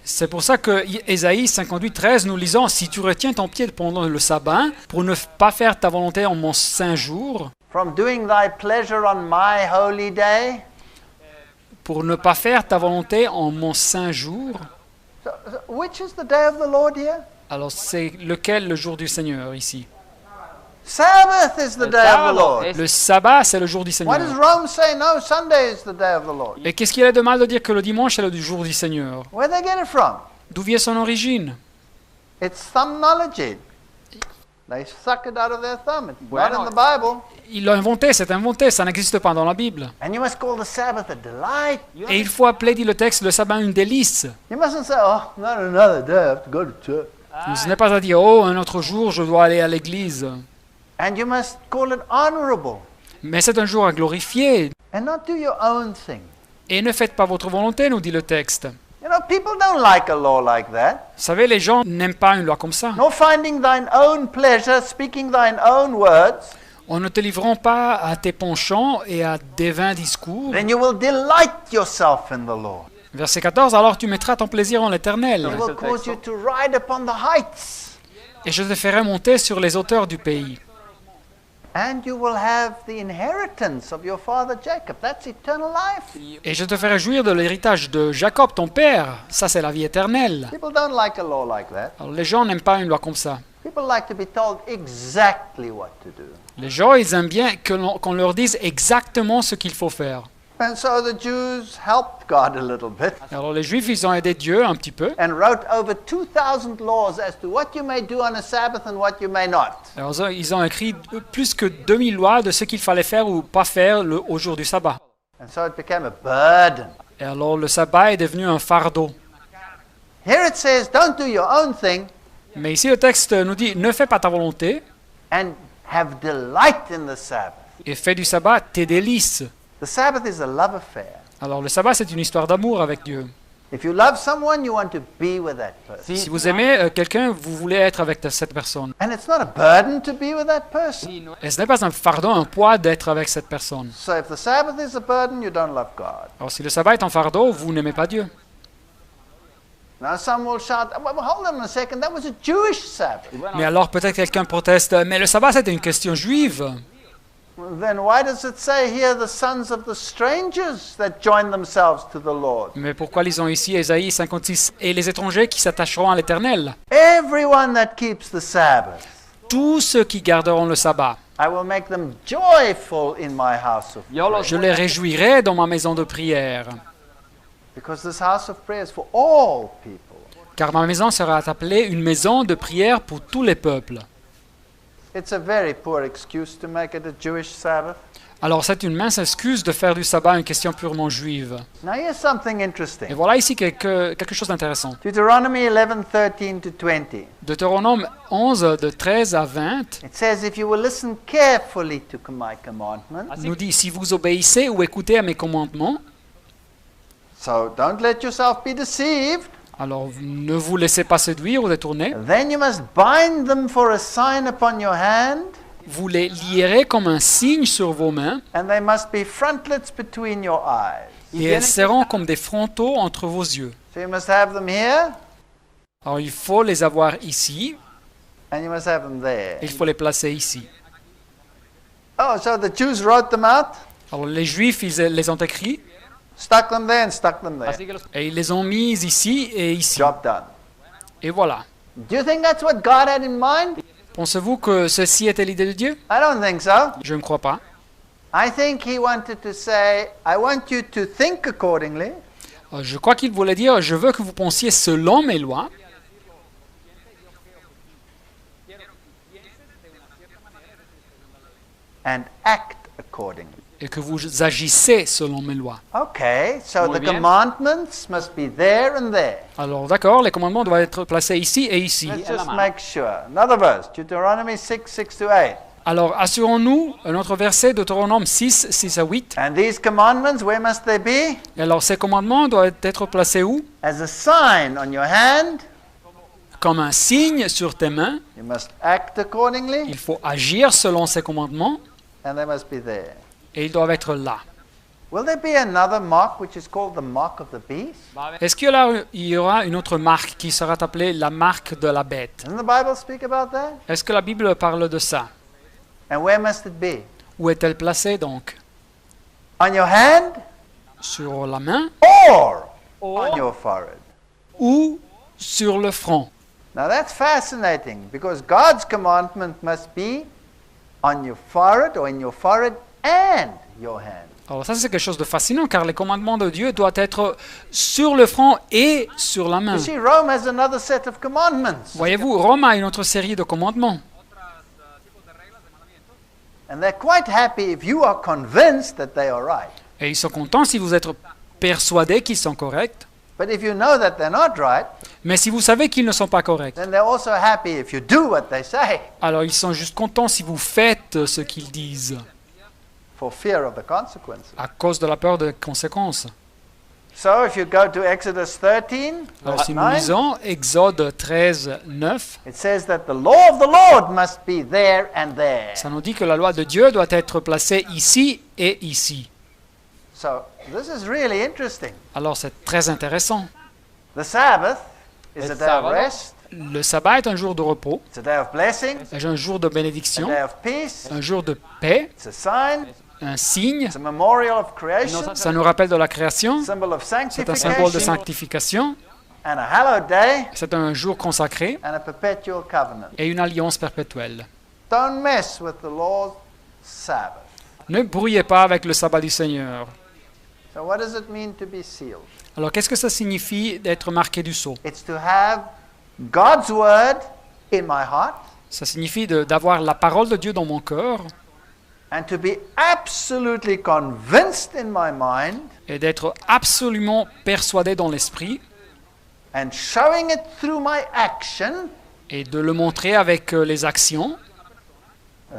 C'est pour ça que Ésaïe 58:13 nous lisons, si tu retiens ton pied pendant le sabbat pour ne pas faire ta volonté en mon saint jour, from doing thy pleasure on my holy day. pour ne pas faire ta volonté en mon saint jour. So which is the day of the Lord here? Alors c'est lequel le jour du Seigneur ici? Sabbath is the day of the Lord. Le sabbat, c'est le jour du Why does Seigneur. Rome say no, Sunday is the day of the Lord? Et qu'est-ce qu'il y a de mal de dire que le dimanche est le jour du Seigneur? Where they get it from? D'où vient son origine? It's thumbnology. They suck it out of their thumb. It's not in the Bible. Il l'a inventé, c'est inventé, ça n'existe pas dans la Bible. And you must call the Sabbath a delight. Et il faut appeler, dit le texte, le sabbat une délice. You mustn't say, oh, not another day, I have to go to church. Ce n'est pas à dire, oh, un autre jour, je dois aller à l'église. And you must call it honorable. Mais c'est un jour à glorifier. And not do your own thing. Et ne faites pas votre volonté, nous dit le texte. You know, people don't like a law like that. Vous savez, les gens n'aiment pas une loi comme ça. Nor finding thine own pleasure, speaking thine own words. En ne te livrant pas à tes penchants et à des vains discours. Then you will delight yourself in the Lord. Verset 14, alors tu mettras ton plaisir en l'Éternel. He will cause you to ride upon the heights. Et je te ferai monter sur les hauteurs du pays. And you will have the inheritance of your father Jacob. That's eternal life. Et je te ferai jouir de l'héritage de Jacob, ton père. Ça, c'est la vie éternelle. People don't like a law like that. Alors, les gens n'aiment pas une loi comme ça. People like to be told exactly what to do. Les gens, ils aiment bien qu'on leur dise exactement ce qu'il faut faire. And so the Jews helped God a little bit Alors, les Juifs, ils ont aidé Dieu un petit peu. and wrote over 2,000 laws as to what you may do on a Sabbath and what you may not. Alors, ils ont écrit plus que 2000 lois de ce qu'il fallait faire ou pas faire au jour du sabbat. And so it became a burden. Et alors, le sabbat est devenu un fardeau. Here it says, don't do your own thing Mais ici, le texte nous dit, ne fais pas ta volonté and have delight in the Sabbath. et fais du sabbat tes délices. The Sabbath is a love affair. Alors, le sabbat, c'est une histoire d'amour avec Dieu. If you love someone, you want to be with that person. Si vous aimez quelqu'un, vous voulez être avec cette personne. And it's not a burden to be with that person. Et ce n'est pas un fardeau, un poids d'être avec cette personne. So if the Sabbath is a burden, you don't love God. Alors, si le sabbat est un fardeau, vous n'aimez pas Dieu. Now some will shout, well, hold on a second, that was a Jewish Sabbath. Mais alors, peut-être quelqu'un proteste, mais le sabbat, c'était une question juive. Then why does it say here the sons of the strangers that join themselves to the Lord? Mais pourquoi lisons ici Ésaïe 56 et les étrangers qui s'attacheront à l'Éternel? Everyone that keeps the Sabbath, Tous ceux qui garderont le sabbat, I will make them joyful in my house of prayer. je les réjouirai dans ma maison de prière. Because this house of prayer is for all people. Car ma maison sera appelée une maison de prière pour tous les peuples. It's a very poor excuse to make it a Jewish Sabbath. Alors c'est une mince excuse de faire du sabbat une question purement juive. Now here's something Et interesting. voilà ici quelque chose d'intéressant. Deuteronomy 11:13 to 20. Deutéronome 11, de 13 à 20, It says, if you will listen carefully to my commandments, nous dit, si vous obéissez ou écoutez à mes commandements, so don't let yourself be deceived, alors ne vous laissez pas séduire ou détourner, then you must bind them for a sign upon your hand, vous les lierez comme un signe sur vos mains, and they must be frontlets between your eyes. et elles seront comme des frontaux entre vos yeux. So you must have them here, Alors il faut les avoir ici, and you must have them there. et il faut les placer ici. Oh, so the Jews wrote them out, Alors les Juifs, ils les ont écrits, stuck them there, and stuck them there. et ils les ont mis ici et ici. Job done. Et voilà. Do you think that's what God had in mind? Pensez-vous que ceci était l'idée de Dieu? I don't think so. Je ne crois pas. I think he wanted to say, I want you to think accordingly, Je crois qu'il voulait dire, je veux que vous pensiez selon mes lois, and act accordingly. et que vous agissez selon mes lois. Okay, so Muy the bien. commandments must be there and there. Alors d'accord, les commandements doivent être placés ici et ici. Let's just make sure. Another verse, Deuteronomy 6, 6 to 8. Alors assurons-nous, un autre verset, Deutéronome 6, 6 à 8. And these commandments, where must they be? Et alors ces commandements doivent être placés où? As a sign on your hand. Comme un signe sur tes mains. You must act accordingly, Il faut agir selon ces commandements and they must be there. et ils doivent être là. Will there be another mark which is called the mark of the beast? Est-ce qu'il y aura une autre marque qui sera appelée la marque de la bête? Doesn't the Bible speak about that? Est-ce que la Bible parle de ça? And where must it be? Où est-elle placée donc? On your hand Sur la main or on your forehead? ou sur le front? Now that's fascinating because God's commandment must be on your forehead or in your forehead and your hand. Alors ça c'est quelque chose de fascinant car les commandements de Dieu doivent être sur le front et sur la main. You see, Rome has another set of commandments. Voyez-vous, Rome a une autre série de commandements. And they're quite happy if you are convinced that they are right. Et ils sont contents si vous êtes persuadés qu'ils sont corrects. But if you know that they're not right, Mais si vous savez qu'ils ne sont pas corrects, then they're also happy if you do what they say alors ils sont juste contents si vous faites ce qu'ils disent, for fear of the consequences. à cause de la peur des conséquences. So if you go to Exodus 13, Alors verse si nous 9, lisons Exode 13, 9, it says that the law of the Lord must be there and there. ça nous dit que la loi de Dieu doit être placée ici et ici. So this is really interesting. Alors c'est très intéressant. The Sabbath is Le a day of sábado. rest, Le sabbat est un jour de repos, it's a day of blessing, est un jour de a bénédiction, day of peace, un jour de paix, it's a sign, un signe. it's a memorial of creation, Ça nous rappelle de la création, symbol of c'est un symbole de sanctification, sanctification, and a hallowed day, c'est un jour consacré and a perpetual covenant. et une alliance perpétuelle. Don't mess with the Lord's Sabbath. Ne brouillez pas avec le sabbat du Seigneur. So what does it mean to be sealed? Alors qu'est-ce que ça signifie d'être marqué du sceau? It's to have God's word in my heart Ça signifie d'avoir la parole de Dieu dans mon cœur and to be absolutely convinced in my mind et d'être absolument persuadé dans l'esprit and showing it through my action et de le montrer avec les actions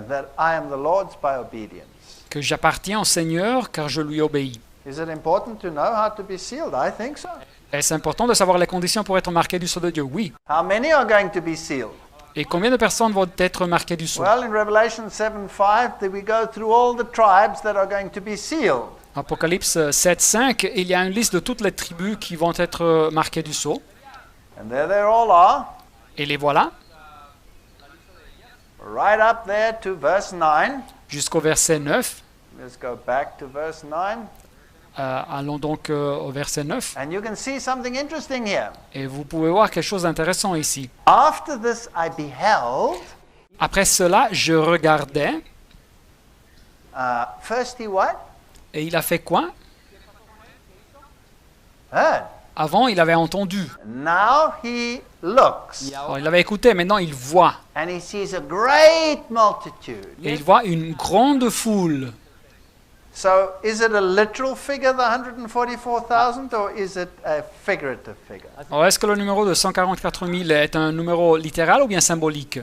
that I am the Lord's by obedience. que j'appartiens au Seigneur car je lui obéis. Is it important to know how to be sealed? I think so. Est-ce important de savoir les conditions pour être marqué du sceau de Dieu? Oui. How many are going to be sealed? Et combien de personnes vont être marquées du sceau? Well, in Revelation 7:5, we go through all the tribes that are going to be sealed. Apocalypse 7.5, il y a une liste de toutes les tribus qui vont être marquées du sceau. And there they all are, Et les voilà, right up there to verse 9. jusqu'au verset 9. Let's go back to verse 9. Allons donc au verset 9. And you can see something interesting here. Et vous pouvez voir quelque chose d'intéressant ici. After this I beheld, Après cela, je regardais, first he what? et il a fait quoi? Heard. Avant, il avait entendu. Now he looks, Alors, il avait écouté, maintenant il voit. and he sees a great multitude. Et il voit une grande foule. So is it a literal figure, the 144,000, or is it a figurative figure? Alors, est-ce que le numéro de 144 000 est un numéro littéral ou bien symbolique?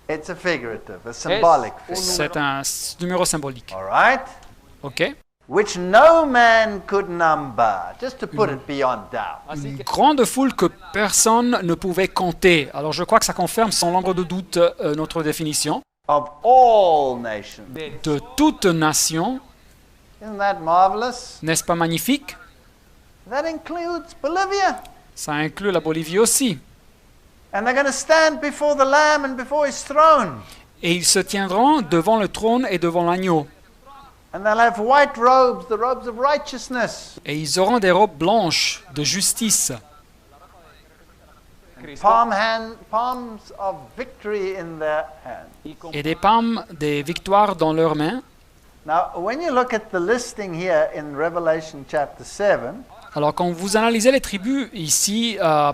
It's a figurative, a symbolic figure. C'est un numéro symbolique. All right? OK? Which no man could number, just to put it beyond doubt. Une grande foule que personne ne pouvait compter. Alors, je crois que ça confirme sans l'ombre de doute notre définition. Of all nations. De toute nation, Isn't that marvelous? n'est-ce pas magnifique? That includes Bolivia. Ça inclut la Bolivie aussi. And they're going to stand before the Lamb and before his throne. Et ils se tiendront devant le trône et devant l'agneau. And they'll have white robes, the robes of righteousness. Et ils auront des robes blanches de justice. Palms of victory in their hand. Et des palmes des victoires dans leurs mains. Now, when you look at the listing here in Revelation chapter 7 Alors quand vous analysez les tribus ici, en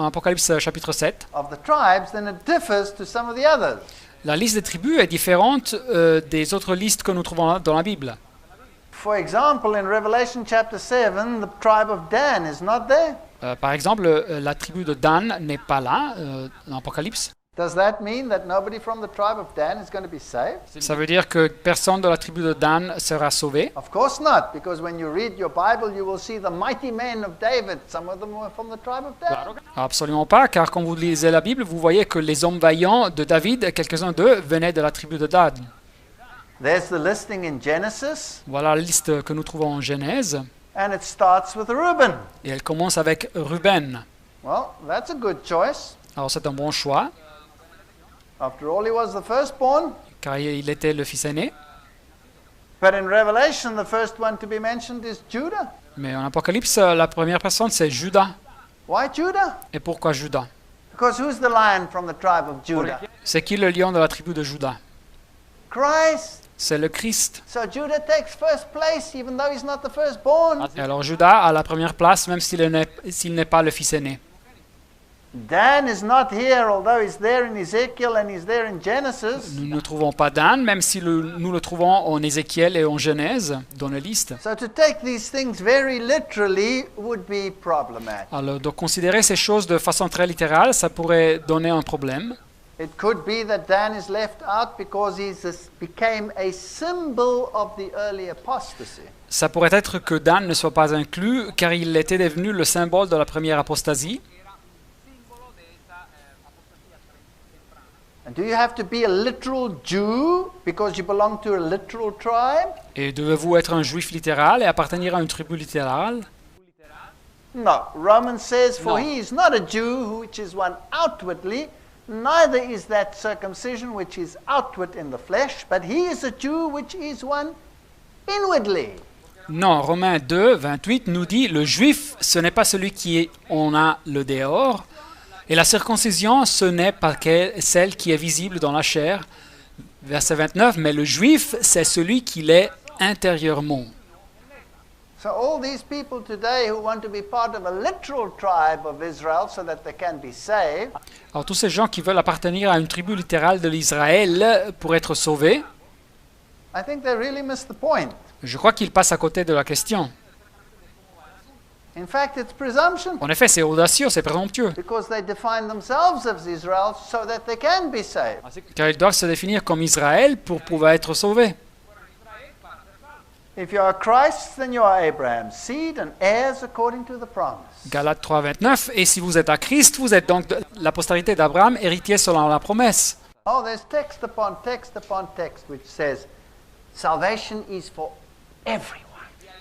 Apocalypse chapitre 7, of the tribes, then it differs to some of the others. La liste des tribus est différente des autres listes que nous trouvons dans la Bible. For example, in Revelation chapter 7, the tribe of Dan is not there. Par exemple, la tribu de Dan n'est pas là dans l'Apocalypse. Does that mean that nobody from the tribe of Dan is going to be saved? Ça veut dire que personne de la tribu de Dan sera sauvé? Of course not, because when you read your Bible, you will see the mighty men of David. Some of them were from the tribe of Dan. Absolument pas, car quand vous lisez la Bible, vous voyez que les hommes vaillants de David, quelques-uns d'eux, venaient de la tribu de Dan. There's the listing in Genesis, Voilà la liste que nous trouvons en Genèse, and it starts with Reuben. et elle commence avec Ruben. Well, that's a good choice. Alors c'est un bon choix, After all, he was the firstborn. car il était le fils aîné. But in Revelation, the first one to be mentioned is Judah. Mais en Apocalypse, la première personne, c'est Judas. Why Judah? Et pourquoi Judas? Because who's the lion from the tribe of Judah? C'est qui le lion de la tribu de Judas? Christ. C'est le Christ. So Judah takes first place, even though he's not the firstborn. Et alors Judas a la première place, même s'il n'est pas le fils aîné. Dan is not here, although he's there in Ezekiel and he's there in Genesis. Nous ne trouvons pas Dan, même si nous le trouvons en Ézéchiel et en Genèse, dans la liste. So to take these things very literally would be problematic. Alors, de considérer ces choses de façon très littérale, ça pourrait donner un problème. It could be that Dan is left out because he became a symbol of the early apostasy. Ça pourrait être que Dan ne soit pas inclus, car il était devenu le symbole de la première apostasie. And do you have to be a literal Jew because you belong to a literal tribe? Et devez-vous être un juif littéral et appartenir à une tribu littérale? No. Romans says, For No. he is not a Jew which is one outwardly, neither is that circumcision which is outward in the flesh, but he is a Jew which is one inwardly. Non, Romains 2, 28 nous dit, le juif, ce n'est pas celui qui en a le dehors, et la circoncision, ce n'est pas celle qui est visible dans la chair. Verset 29, mais le juif, c'est celui qui l'est intérieurement. So all these people today who want to be part of a literal tribe of Israel so that they can be saved, Alors tous ces gens qui veulent appartenir à une tribu littérale de l'Israël pour être sauvés, I think they really miss the point. je crois qu'ils passent à côté de la question. In fact, it's presumption En effet, c'est audacieux, c'est présomptueux, because they define themselves as Israel so that they can be saved. car ils doivent se définir comme Israël pour pouvoir être sauvés. If you are Christ, then you are Abraham's seed and heirs according to the promise. Galates 3, 29, et si vous êtes à Christ, vous êtes donc de la postérité d'Abraham, héritier selon la promesse. Oh, there's text upon text which says salvation is for everyone.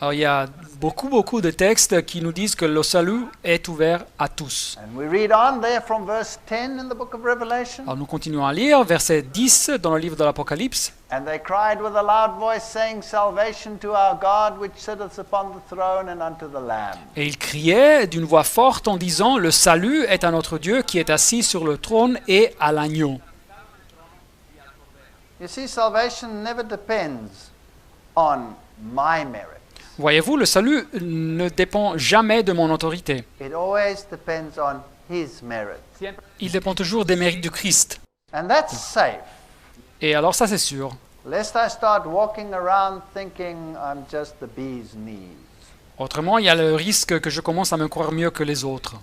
Alors il y a beaucoup de textes qui nous disent que le salut est ouvert à tous. And we read on there from verse 10 in the book of Revelation. Alors nous continuons à lire, verset 10 dans le livre de l'Apocalypse. And they cried with a loud voice, saying, Salvation to our God, which sitteth upon the throne, and unto the Lamb. Et ils criaient d'une voix forte en disant, le salut est à notre Dieu qui est assis sur le trône et à l'agneau. You see, salvation never depends on my merit. Voyez-vous, le salut ne dépend jamais de mon autorité. It always depends on His merit. Il dépend toujours des mérites du Christ. And that's safe. Et alors ça c'est sûr. Lest I start walking around thinking I'm just the bee's knees. Autrement, il y a le risque que je commence à me croire mieux que les autres.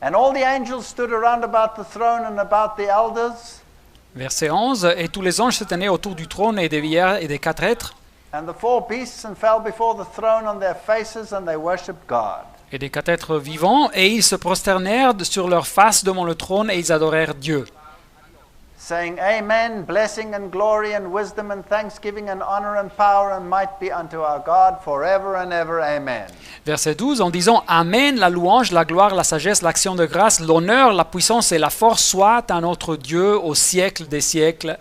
And all the angels stood around about the throne and about the elders. Verset 11, et tous les anges se tenaient autour du trône et des vieillards et des quatre êtres, And the four beasts and fell before the throne on their faces, and they worshipped God. et des quatre êtres vivants, et ils se prosternèrent sur leurs faces devant le trône et ils adorèrent Dieu. Saying, Amen, blessing and glory and wisdom and thanksgiving and honor and power and might be unto our God forever and ever. Amen. Verset 12, en disant « Amen, la louange, la gloire, la sagesse, l'action de grâce, l'honneur, la puissance et la force soient à notre Dieu au siècle des siècles.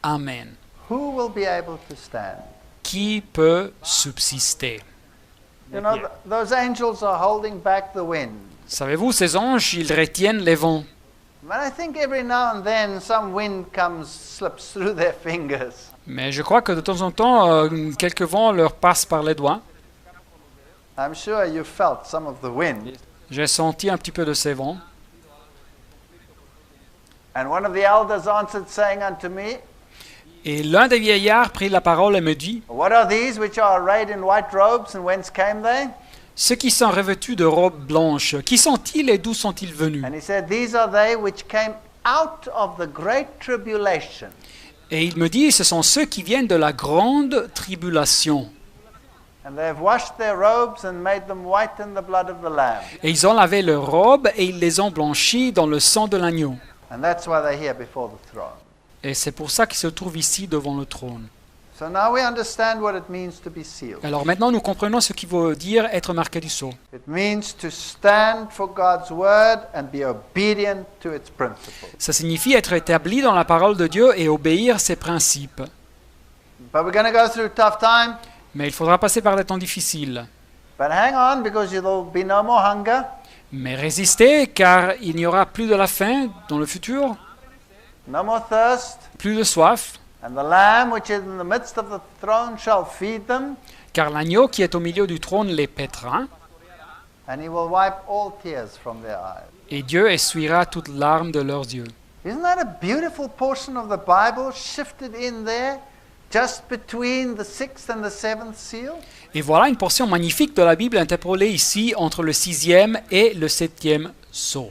Amen. » Who will be able to stand? Qui peut subsister? You know, those angels are holding back the wind. Savez-vous, ces anges, ils retiennent les vents. But I think every now and then some wind slips through their fingers. Mais je crois que de temps en temps, quelques vents leur passent par les doigts. I'm sure you felt some of the wind. J'ai senti un petit peu de ces vents. And one of the elders answered, saying unto me, Et l'un des vieillards prit la parole et me dit, What are these which are arrayed in white robes, and whence came they? ceux qui sont revêtus de robes blanches, qui sont-ils et d'où sont-ils venus? And he said, These are they which came out of the great tribulation. Et il me dit, ce sont ceux qui viennent de la grande tribulation. And they have washed their robes and made them white in the blood of the Lamb. Et ils ont lavé leurs robes et ils les ont blanchis dans le sang de l'agneau. And that's why they're here before the throne. Et c'est pour ça qu'ils se trouvent ici devant le trône. So now we understand what it means to be sealed. Alors maintenant, nous comprenons ce qui veut dire être marqué du sceau. It means to stand for God's word and be obedient to its principles. Ça signifie être établi dans la parole de Dieu et obéir ses principes. But we're going to go through tough time. Mais il faudra passer par des temps difficiles. But hang on, because there will be no more hunger, Mais résistez, car il n'y aura plus de la faim dans le futur, no more thirst, plus de soif, and the Lamb which is in the midst of the throne shall feed them, car l'agneau qui est au milieu du trône les paîtra, and he will wipe all tears from their eyes. et Dieu essuiera toutes larmes de leurs yeux. Isn't that a beautiful portion of the Bible shifted in there, just between the sixth and the seventh seal? Et voilà une portion magnifique de la Bible interpolée ici entre le 6e et le 7e sceau.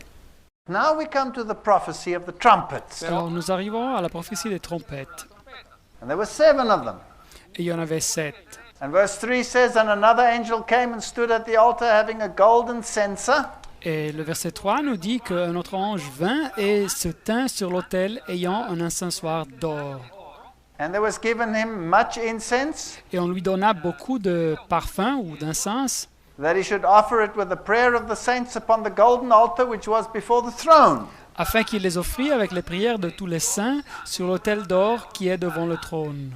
Now we come to the prophecy of the trumpets. Alors nous arrivons à la prophétie des trompettes. And there were 7 of them. Et il y en avait 7. And verse 3 says, And another angel came and stood at the altar having a golden censer. Et le verset 3 nous dit qu'un autre ange vint et se tint sur l'autel ayant un encensoir d'or. And there was given him much incense, Et on lui donna beaucoup de parfums ou d'encens, that he should offer it with the prayer of the saints upon the golden altar which was before the throne. afin qu'il les offrit avec les prières de tous les saints sur l'autel d'or qui est devant le trône.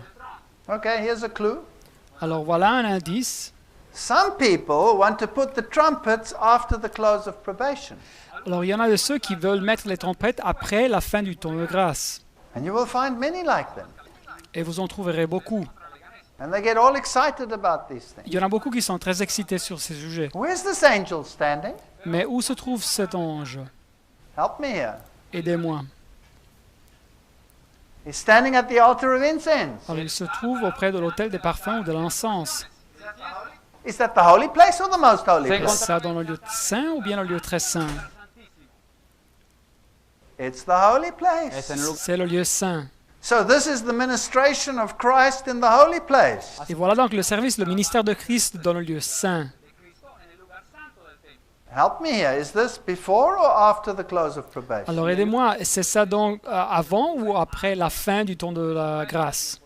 Okay, here's a clue. Alors voilà un indice. Some people want to put the trumpets after the close of probation. Alors il y en a de ceux qui veulent mettre les trompettes après la fin du temps de grâce. And you will find many like them. Et vous en trouverez beaucoup. And they get all excited about these things. Il y en a beaucoup qui sont très excités sur ces sujets. Where's this angel standing? Mais où se trouve cet ange? Help me here. Aidez-moi. He's standing at the altar of incense. Alors il se trouve auprès de l'autel des parfums ou de l'encens. Is that the holy place or the most holy Est-ce place? ça dans le lieu saint ou bien le lieu très saint? It's the holy place. C'est le lieu saint. So this is the ministration of Christ in the holy place. Et voilà donc le service, le ministère de Christ dans le lieu saint. Help me here. Is this before or after the close of probation? Alors aidez-moi, c'est ça donc avant ou après la fin du temps de la grâce?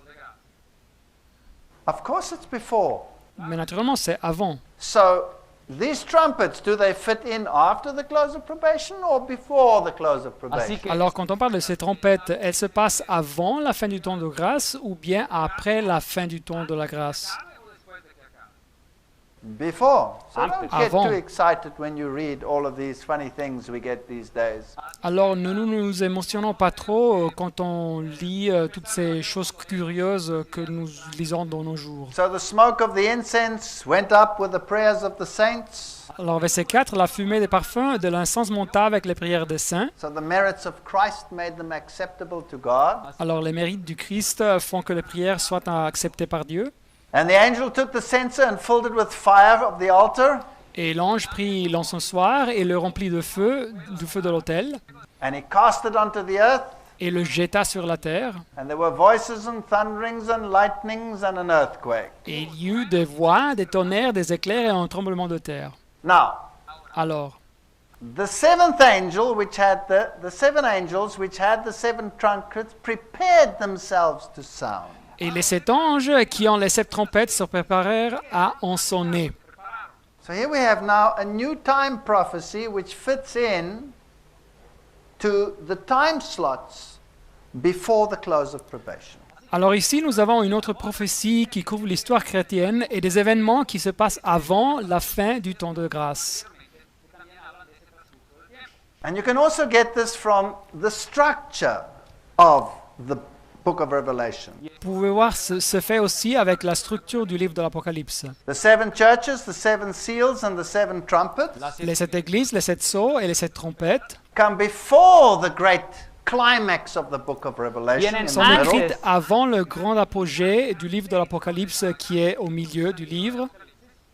Of course it's before. Mais naturellement, c'est avant. So these trumpets, do they fit in after the close of probation or before the close of probation? Alors quand on parle de ces trompettes, elles se passent avant la fin du temps de grâce ou bien après la fin du temps de la grâce? Before. So don't get Avant. too excited when you read all of these funny things we get these days. Alors ne nous émotionnons pas trop quand on lit toutes ces choses curieuses que nous lisons dans nos jours. So the smoke of the incense went up with the prayers of the saints. Alors verset 4, la fumée des parfums et de l'encens monta avec les prières des saints. So the merits of Christ made them acceptable to God. Alors les mérites du Christ font que les prières soient acceptées par Dieu. And the angel took the censer and filled it with fire of the altar. Et l'ange prit l'encensoir et le remplit de feu, du feu de l'autel, And he cast it onto the earth. et le jeta sur la terre. And there were voices and thunderings and lightnings and an earthquake. Et il y eut des voix, des tonnerres, des éclairs et un tremblement de terre. Now, Alors, the seventh angel, which had the 7 angels which had the 7 trumpets, prepared themselves to sound. et les 7 anges qui ont les 7 trompettes se préparèrent à en sonner. So here we have now a new time prophecy which fits in to the time slots before the close of probation. Alors ici, nous avons une autre prophétie qui couvre l'histoire chrétienne et des événements qui se passent avant la fin du temps de grâce. And you can also get this from the structure of the book of Revelation. Vous pouvez voir ce fait aussi avec la structure du livre de l'Apocalypse. The 7 churches, the 7 seals, and the 7 trumpets Les 7 églises, les 7 sceaux et les 7 trompettes come before the great climax of the book of Revelation in the sont middle. écrites avant le grand apogée du livre de l'Apocalypse qui est au milieu du livre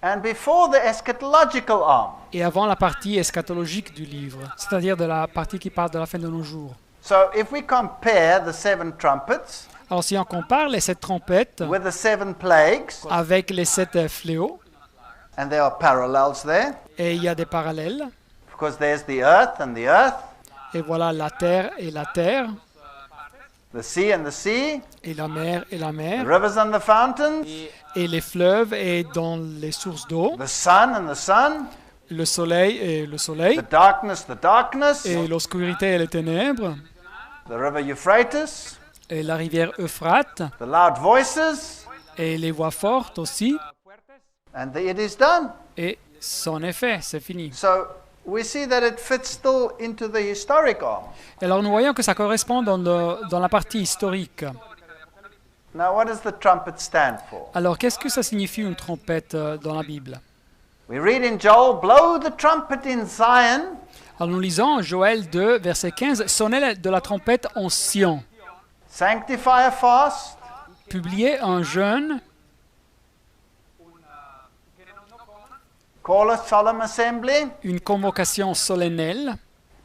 And before the eschatological arm. et avant la partie eschatologique du livre, c'est-à-dire de la partie qui parle de la fin de nos jours. So if we compare the 7 trumpets Alors si on compare les 7 trompettes with the 7 plagues, avec les 7 fléaux, and there are parallels there, et il y a des parallèles, because there's the earth and the earth, et voilà la terre et la terre, the sea and the sea, et la mer et la the mer, rivers and the fountains, et les fleuves et dans les sources d'eau, the sun and the sun, le soleil et le soleil, the darkness, et l'obscurité et les ténèbres, the river Euphrates, et la rivière Euphrate, the loud voices, et les voix fortes aussi, and it is done. et son effet, c'est fini. So we see that it fits still into the historic arm. Et alors nous voyons que ça correspond dans la partie historique. Now, what does the trumpet stand for? Alors qu'est-ce que ça signifie une trompette dans la Bible? We read in Joel, blow the trumpet in Zion, Alors nous lisons Joël 2, verset 15, sonnez de la trompette en Sion, sanctify a fast, publiez un jeûne, call a solemn assembly. une convocation solennelle.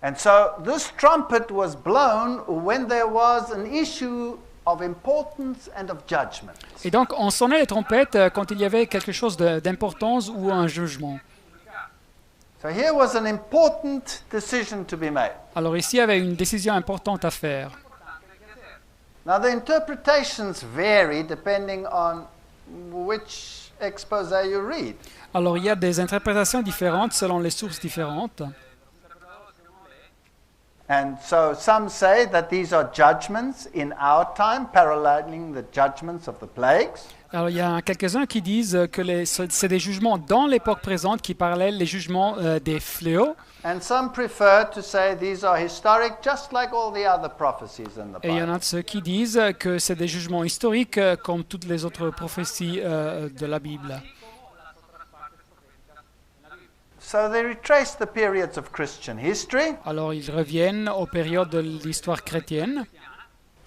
And so this trumpet was blown when there was an issue of importance and of judgment. Et donc on sonnait les trompettes quand il y avait quelque chose d'importance ou un jugement. So here was an important decision to be made. Alors ici il y avait une décision importante à faire. Now the interpretations vary depending on which expose you read. Alors il y a des interprétations différentes selon les sources différentes. And so some say that these are judgments in our time, paralleling the judgments of the plagues. Alors il y a quelques-uns qui disent que c'est des jugements dans l'époque présente qui parallèlent les jugements des fléaux. And some prefer to say these are historic, just like all the other prophecies in the Et il y en Bible. a ceux qui disent que c'est des jugements historiques comme toutes les autres prophéties de la Bible. So they retrace the periods of Christian history, Alors ils reviennent aux périodes de l'histoire chrétienne.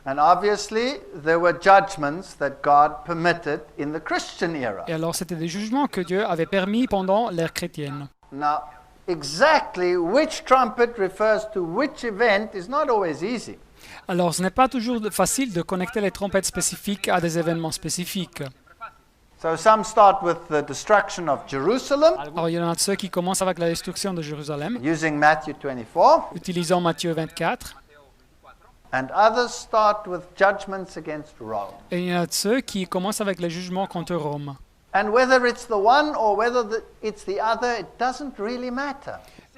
and obviously there were judgments that God permitted in the Christian era. Et alors c'était des jugements que Dieu avait permis pendant l'ère chrétienne. Now, exactly which trumpet refers to which event is not always easy. Alors ce n'est pas toujours facile de connecter les trompettes spécifiques à des événements spécifiques. So some start with the destruction of Jerusalem, Alors il y en a ceux qui commencent avec la destruction de Jérusalem, using Matthew 24, utilisant Matthieu 24. and others start with judgments against Rome. Et il y en a ceux qui commencent avec les jugements contre Rome. And whether it's the one or whether it's the other, it doesn't really matter.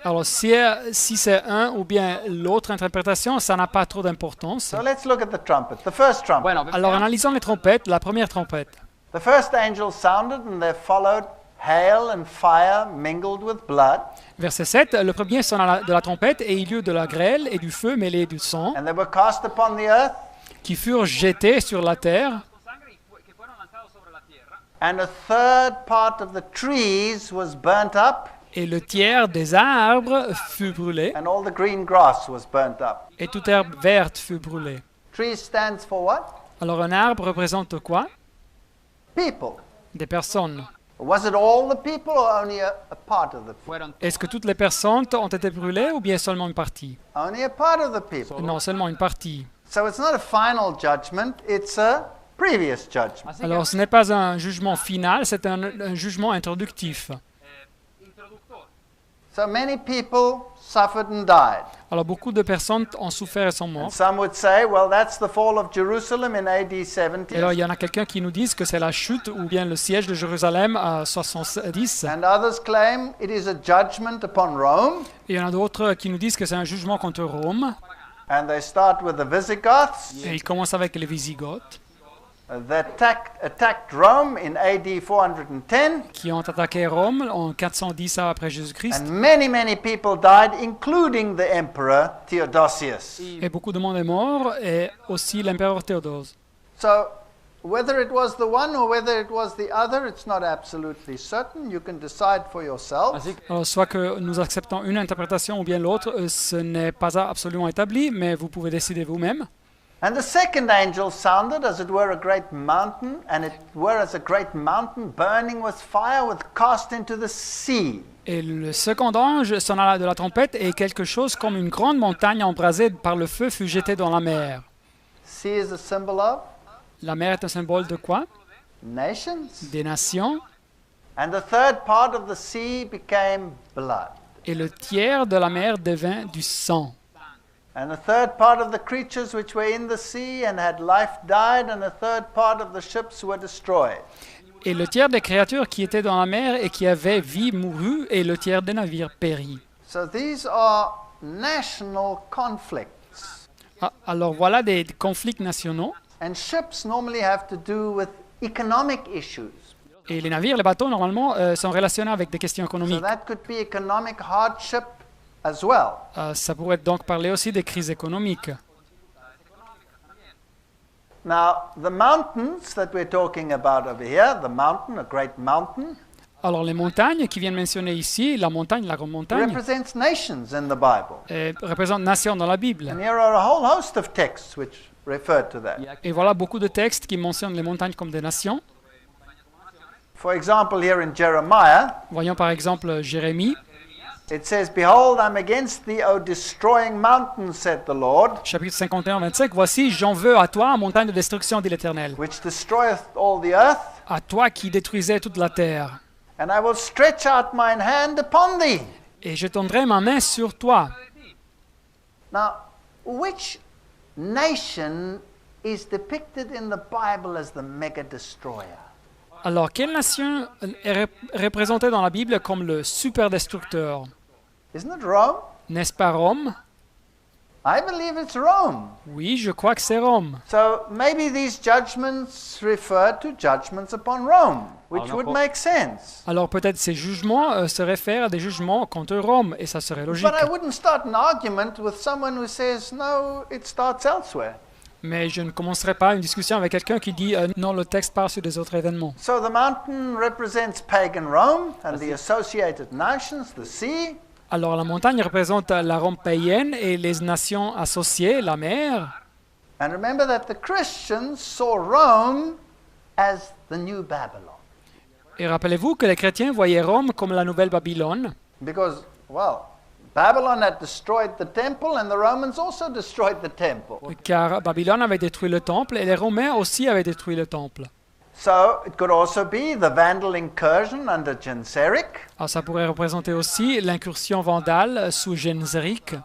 Alors si c'est un ou bien l'autre interprétation, ça n'a pas trop d'importance. So let's look at the trumpet, the first trumpet. Alors analysons les trompettes, la première trompette. The first angel sounded, and there followed hail and fire mingled with blood, Verset 7, le premier sonna de la trompette et il y eut de la grêle et du feu mêlé du sang and they were cast upon the earth, qui furent jetés sur la terre and a third part of the trees was burnt up, et le tiers des arbres fut brûlé and all the green grass was burnt up. et toute herbe verte fut brûlée. Trees stands for what? Alors un arbre représente quoi? People. Des personnes. Was it all the people or only a part of the people? Est-ce que toutes les personnes ont été brûlées ou bien seulement une partie? Only a part of the people. Non, seulement une partie. So it's not a final judgment, it's a previous judgment. Alors ce n'est pas un jugement final, c'est un jugement introductif. So many people suffered and died. Alors beaucoup de personnes ont souffert et sont And mortes. some would say, well, that's the fall of Jerusalem in AD Et 70. alors il y en a quelqu'un qui nous disent que c'est la chute ou bien le siège de Jérusalem à 70. And others claim it is a judgment upon Rome. Et il y en a d'autres qui nous disent que c'est un jugement contre Rome. And they start with the Visigoths. Et il commence avec les Visigoths That attacked Rome in AD 410. qui ont attaqué Rome en 410 après Jésus-Christ. And many people died, including the emperor Theodosius. Et beaucoup de monde est mort, et aussi l'empereur Théodose. So whether it was the one or whether it was the other, it's not absolutely certain. You can decide for yourself. Ainsi que Alors, soit que nous acceptons une interprétation ou bien l'autre, ce n'est pas absolument établi, mais vous pouvez décider vous-même. And the second angel sounded as it were a great mountain, and it were as a great mountain burning with fire, was cast into the sea. Et le second ange sonna de la trompette, et quelque chose comme une grande montagne embrasée par le feu fut jetée dans la mer. Sea is a symbol of La mer est un symbole de quoi? nations. Des nations. And the third part of the sea became blood. Et le tiers de la mer devint du sang. And the third part of the creatures which were in the sea and had life died, and the third part of the ships were destroyed. Et le tiers des créatures qui étaient dans la mer et qui avaient vie mourut, et le tiers des navires périt. So these are national conflicts. Alors voilà des conflits nationaux. And ships normally have to do with economic issues. Et les navires, les bateaux, normalement, sont relationnés avec des questions So économiques. that could be economic hardship as well. Ça pourrait donc parler aussi des crises économiques. Now, the mountains that we're talking about over here, the mountain, a great mountain, Alors les montagnes qui viennent mentionner ici, la montagne, la grande montagne, represents nations in the Bible. représentent nations dans la Bible. And here are a whole host of texts which refer to that. Et voilà beaucoup de textes qui mentionnent les montagnes comme des nations. For example, here in Jeremiah, Voyons par exemple Jérémie, it says, Behold, I'm against thee, O destroying mountain, said the Lord, chapitre 51-25, « Voici, j'en veux à toi, montagne de destruction, dit l'Éternel, which destroyeth all the earth, à toi qui détruisais toute la terre. and I will stretch out mine hand upon thee. Et je tendrai ma main sur toi. » Now, which nation is depicted in the Bible as the mega destroyer? Alors, quelle nation est représentée dans la Bible comme le super destructeur? Isn't it Rome? N'est-ce pas Rome? I believe it's Rome. Oui, je crois que c'est Rome. So maybe these judgments refer to judgments upon Rome, which would make sense. Alors peut-être ces jugements se réfèrent à des jugements contre Rome, et ça serait logique. But I wouldn't start an argument with someone who says, no, it starts elsewhere. Mais je ne commencerai pas une discussion avec quelqu'un qui dit non, le texte parle sur des autres événements. So the mountain represents pagan Rome and the associated nations, the sea. Alors la montagne représente la Rome païenne et les nations associées, la mer. And remember that the Christians saw Rome as the new Babylon. Et rappelez-vous que les chrétiens voyaient Rome comme la nouvelle Babylone, Because, well, Babylon had destroyed the temple and the Romans also destroyed the temple. car Babylone avait détruit le temple et les Romains aussi avaient détruit le temple. So it could also be the Vandal incursion under Genseric. Alors ça pourrait représenter aussi l'incursion vandale sous Genseric,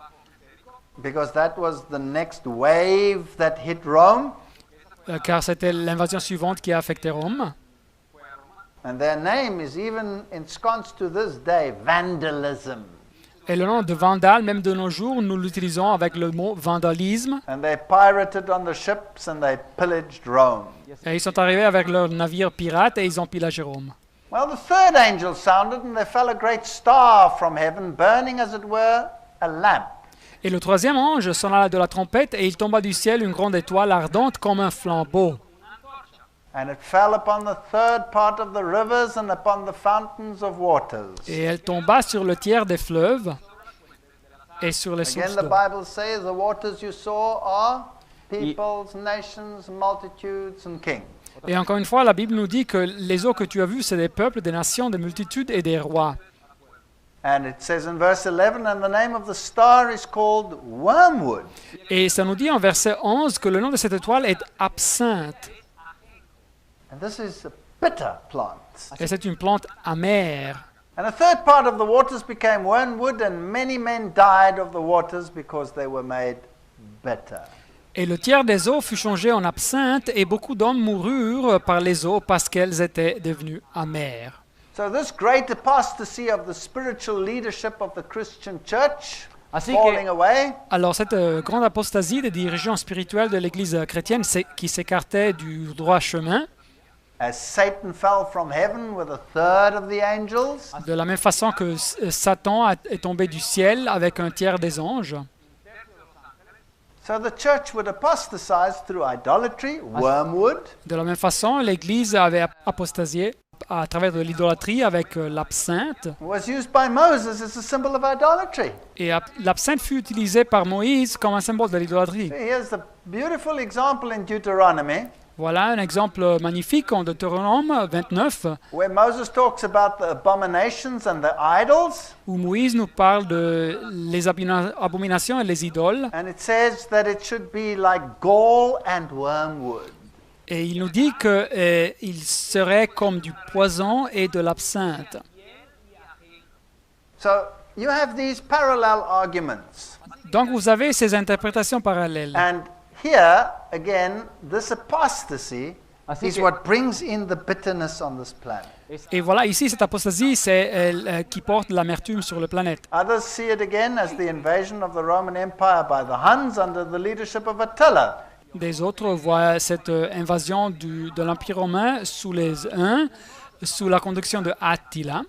Because that was the next wave that hit Rome. car c'était l'invasion suivante qui a affecté Rome. And their name is even ensconced to this day, vandalism. Et le nom de vandale, même de nos jours, nous l'utilisons avec le mot vandalisme. And they pirated on the ships and they pillaged Rome. Et ils sont arrivés avec leurs navires pirates et ils ont pillagé Rome. Well, the third angel sounded, and there fell a great star from heaven, burning as it were a lamp. Et le troisième ange sonna de la trompette et il tomba du ciel une grande étoile ardente comme un flambeau. And it fell upon the third part of the rivers and upon the fountains of waters. Et elle tomba sur le tiers des fleuves et sur les Again, sources the d'eau. Bible says the waters you saw are peoples, nations, multitudes, and kings. Et encore une fois, la Bible nous dit que les eaux que tu as vues, c'est des peuples, des nations, des multitudes et des rois. And it says in verse 11, and the name of the star is called wormwood. Et ça nous dit en verset 11 que le nom de cette étoile est absinthe. And this is a bitter plant. Et c'est une plante amère. And a third part of the waters became wormwood, and many men died of the waters because they were made bitter. Et le tiers des eaux fut changé en absinthe, et beaucoup d'hommes moururent par les eaux parce qu'elles étaient devenues amères. So this great apostasy of the spiritual leadership of the Christian church Ainsi falling que, away Alors cette grande apostasie des dirigeants spirituels de l'Église chrétienne qui s'écartaient du droit chemin, as Satan fell from heaven with a third of the angels, de la même façon que Satan est tombé du ciel avec un tiers des anges. So the church would apostatize through idolatry, wormwood, De la même façon, l'Église avait apostasié à travers de l'idolâtrie avec l'absinthe. was used by Moses as a symbol of idolatry. Et l'absinthe fut utilisée par Moïse comme un symbole de l'idolâtrie. Here's the beautiful example in Deuteronomy Voilà un exemple magnifique en Deutéronome 29, where Moses talks about the abominations and the idols, où Moïse nous parle de les abominations et les idoles. and it says that it should be like gall and wormwood. Et il nous dit qu'il serait comme du poison et de l'absinthe. So you have these parallel arguments. Donc vous avez ces interprétations parallèles. And here, again, this apostasy Así is que- what brings in the bitterness on this planet. Et voilà, ici, cette apostasie, c'est elle qui porte l'amertume sur la planète. Others see it again as the invasion of the Roman Empire by the Huns under the leadership of Attila. Des autres voient cette invasion de l'Empire romain sous les Huns, sous la conduction de Attila.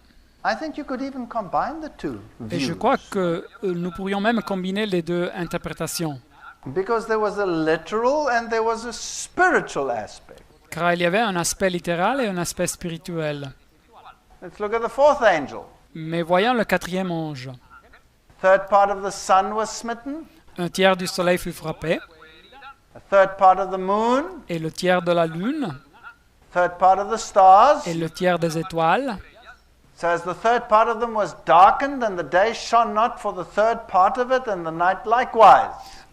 I think you could even combine the two Et je views. crois que nous pourrions même combiner les deux interprétations. Because there was a literal and there was a spiritual aspect. Car il y avait un aspect littéral et un aspect spirituel. Let's look at the fourth angel. Mais voyons le quatrième ange. Third part of the sun was smitten, Un tiers du soleil fut frappé, a third part of the moon, et le tiers de la lune, third part of the stars. et le tiers des étoiles. So as the third part of them was darkened, and the day shone not for the third part of it, and the night likewise.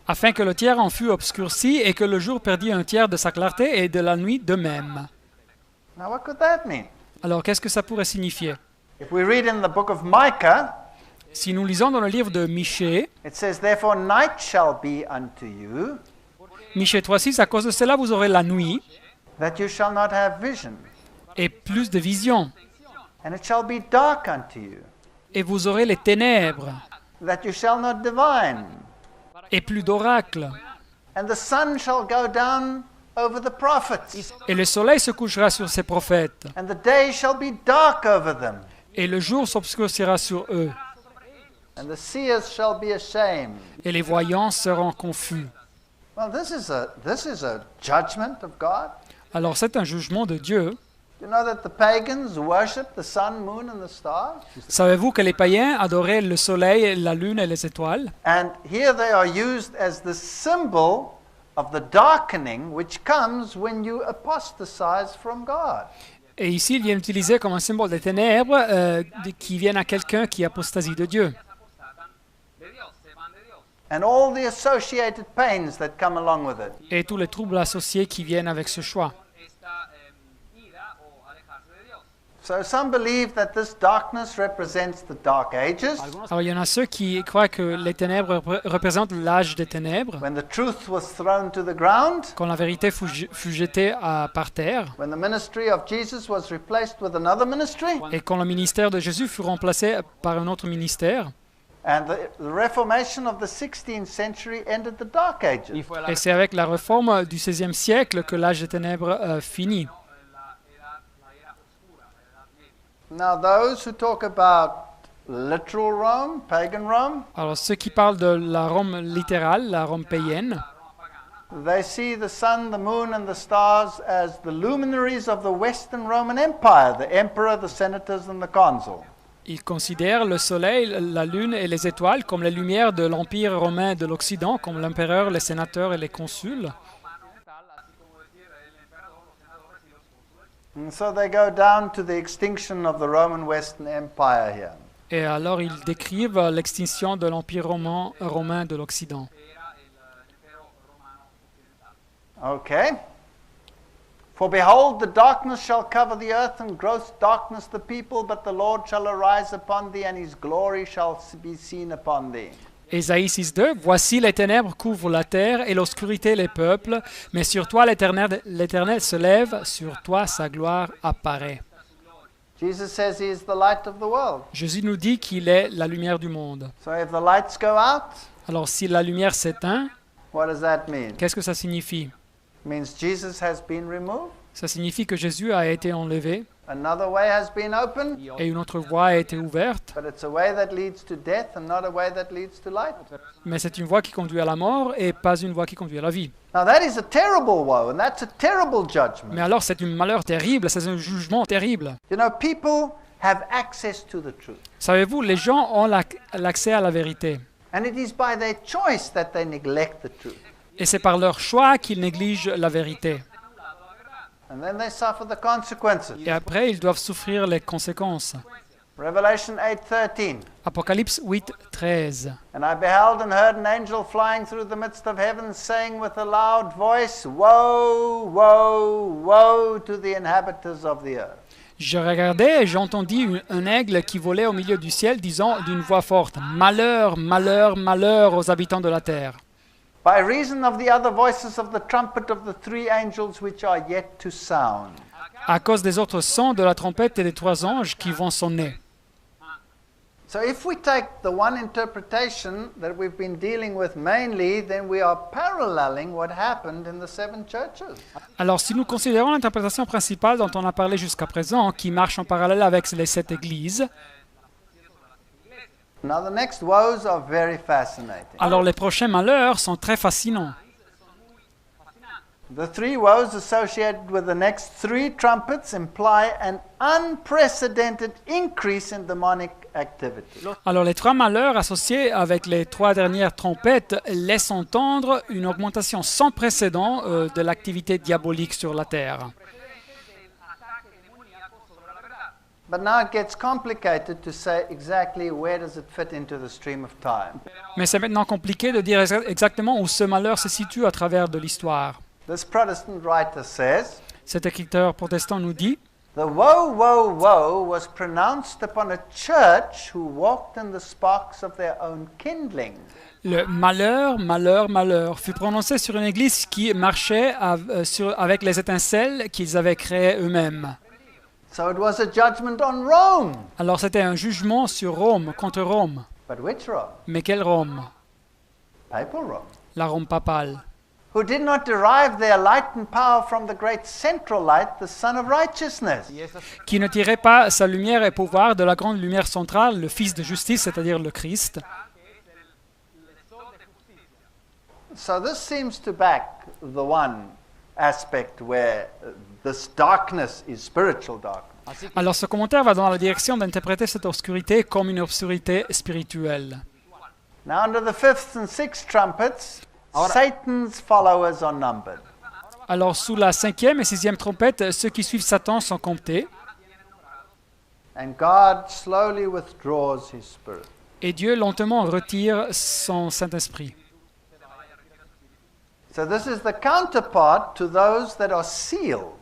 Afin que le tiers en fût obscurci et que le jour perdit un tiers de sa clarté et de la nuit de même. Now what could that mean? Alors qu'est-ce que ça pourrait signifier? If we read in the book of Micah, Si nous lisons dans le livre de Michée, it says, Therefore night shall be unto you, Michée 3.6, à cause de cela vous aurez la nuit that you shall not have vision, et plus de visions, and it shall be dark unto you, et vous aurez les ténèbres that you shall not divine, et plus d'oracles, and the sun shall go down over the prophets, et le soleil se couchera sur ses prophètes, and the day shall be dark over them, et le jour s'obscurcira sur eux, and the seers shall be ashamed. et les voyants seront confus. Well, this is a judgment of God. Alors c'est un jugement de Dieu. You know that the pagans worship the sun, moon, and the stars? Savez-vous que les païens adoraient le soleil, la lune et les étoiles? And here they are used as the symbol of the darkening which comes when you apostatize from God. Et ici, il vient utilisé comme un symbole des ténèbres qui viennent à quelqu'un qui apostasie de Dieu. And all the associated pains that come along with it. Et tous les troubles associés qui viennent avec ce choix. So some believe that this darkness represents the Dark Ages, Alors il y en a ceux qui croient que les ténèbres représentent l'âge des ténèbres, when the truth was thrown to the ground, quand la vérité fut jetée par terre, when the ministry of Jesus was replaced with another ministry, et quand le ministère de Jésus fut remplacé par un autre ministère. and the Reformation of the 16th century ended the Dark Ages. Y fue la Et c'est avec la réforme du XVIe siècle que l'âge des ténèbres finit. Now those who talk about literal Rome, pagan Rome, Alors ceux qui parlent de la Rome littérale, la Rome païenne, they see the sun, the moon, and the stars as the luminaries of the Western Roman Empire, the emperor, the senators, and the consul. ils considèrent le soleil, la lune et les étoiles comme les lumières de l'Empire romain de l'Occident, comme l'empereur, les sénateurs et les consuls. And so they go down to the extinction of the Roman Western Empire here. Et alors ils décrivent l'extinction de l'Empire romain de l'Occident. Okay. For behold, the darkness shall cover the earth, and gross darkness the people, but the Lord shall arise upon thee, and his glory shall be seen upon thee. Ésaïe 6.2, « Voici les ténèbres couvrent la terre et l'obscurité les peuples, mais sur toi l'Éternel se lève, sur toi sa gloire apparaît. » Jesus says he is the light of the world. Jésus nous dit qu'il est la lumière du monde. So if the lights go out, Alors si la lumière s'éteint, what does that mean? qu'est-ce que ça signifie? It means Jesus has been removed. Ça signifie que Jésus a été enlevé Another way has been opened, et une autre voie a été ouverte, but it's a way that leads to death and not a way that leads to life. mais c'est une voie qui conduit à la mort et pas une voie qui conduit à la vie. Now that is a terrible woe, and that's a terrible judgment. Mais alors c'est un malheur terrible, c'est un jugement terrible. You know, people have access to the truth, Savez-vous, les gens ont l'accès à la vérité. and it is by their choice that they neglect the truth, Et c'est par leur choix qu'ils négligent la vérité. and then they suffer the consequences. Et après, ils doivent souffrir les conséquences. Revelation 8:13. Apocalypse 8, 13. And I beheld and heard an angel flying through the midst of heaven, saying with a loud voice, Woe, woe, woe to the inhabitants of the earth. Je regardais et j'entendis un aigle qui volait au milieu du ciel, disant d'une voix forte, Malheur, malheur, malheur aux habitants de la terre, By reason of the other voices of the trumpet of the three angels which are yet to sound. à cause des autres sons de la trompette et des trois anges qui vont sonner. So if we take the one interpretation that we've been dealing with mainly, then we are paralleling what happened in the seven churches. Alors si nous considérons l'interprétation principale dont on a parlé jusqu'à présent, qui marche en parallèle avec les 7 églises, Now the next woes are very fascinating. alors les prochains malheurs sont très fascinants. The three woes associated with the next three trumpets imply an unprecedented increase in demonic activity. Alors les trois malheurs associés avec les trois dernières trompettes laissent entendre une augmentation sans précédent de l'activité diabolique sur la terre. But now it gets complicated to say exactly where does it fit into the stream of time. Mais c'est maintenant compliqué de dire exactement où ce malheur se situe à travers de l'histoire. This Protestant writer says, Cet écriteur protestant nous dit the woe, woe, woe was pronounced upon a church who walked in the sparks of their own kindling. le malheur, malheur, malheur fut prononcé sur une église qui marchait avec les étincelles qu'ils avaient créées eux-mêmes. So it was a judgment on Rome. Alors c'était un jugement sur Rome, contre Rome. But which Rome? Mais quelle Rome? Papal Rome. La Rome papale. Who did not derive their light and power from the great central light, the Son of Righteousness. Qui ne tirait pas sa lumière et pouvoir de la grande lumière centrale, le Fils de justice, c'est-à-dire le Christ. So this seems to back the one aspect where this darkness is spiritual darkness. Alors ce commentaire va dans la direction d'interpréter cette obscurité comme une obscurité spirituelle. Now under the fifth and sixth trumpets, Satan's followers are numbered. Alors sous la cinquième et sixième trompette, ceux qui suivent Satan sont comptés, And God slowly withdraws his spirit. et Dieu lentement retire son Saint-Esprit. So this is the counterpart to those that are sealed.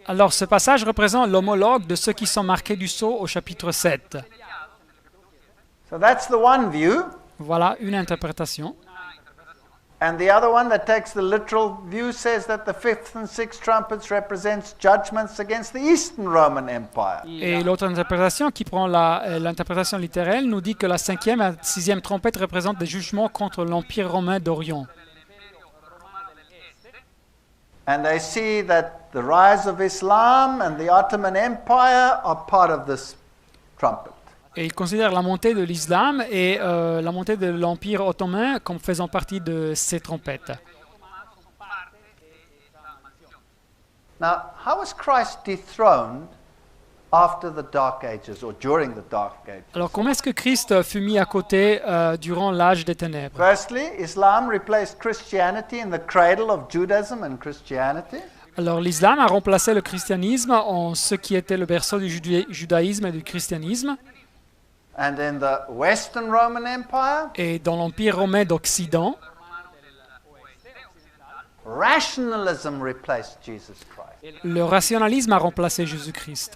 Alors ce passage représente l'homologue de ceux qui sont marqués du sceau au chapitre 7. So that's the one view. Voilà une interprétation. And the other one that takes the literal view says that the fifth and sixth trumpets represents judgments against the Eastern Roman Empire. Et l'autre interprétation, qui prend l'interprétation littérale, nous dit que la cinquième et sixième trompette représentent des jugements contre l'Empire romain d'Orient. And they see that the rise of Islam and the Ottoman Empire are part of this trumpet. Et ils considèrent la montée de l'islam et la montée de l'Empire ottoman comme faisant partie de ces trompettes. Now, how was Christ dethroned after the Dark Ages or during the Dark Ages? Alors comment est-ce que Christ fut mis à côté durant l'âge des ténèbres? Firstly, Islam replaced Christianity in the cradle of Judaism and Christianity. Alors l'islam a remplacé le christianisme en ce qui était le berceau du judaïsme et du christianisme. And in the Western Roman Empire, Et dans l'Empire romain d'Occident, rationalism replaced Jesus Christ. le rationalisme a remplacé Jésus-Christ.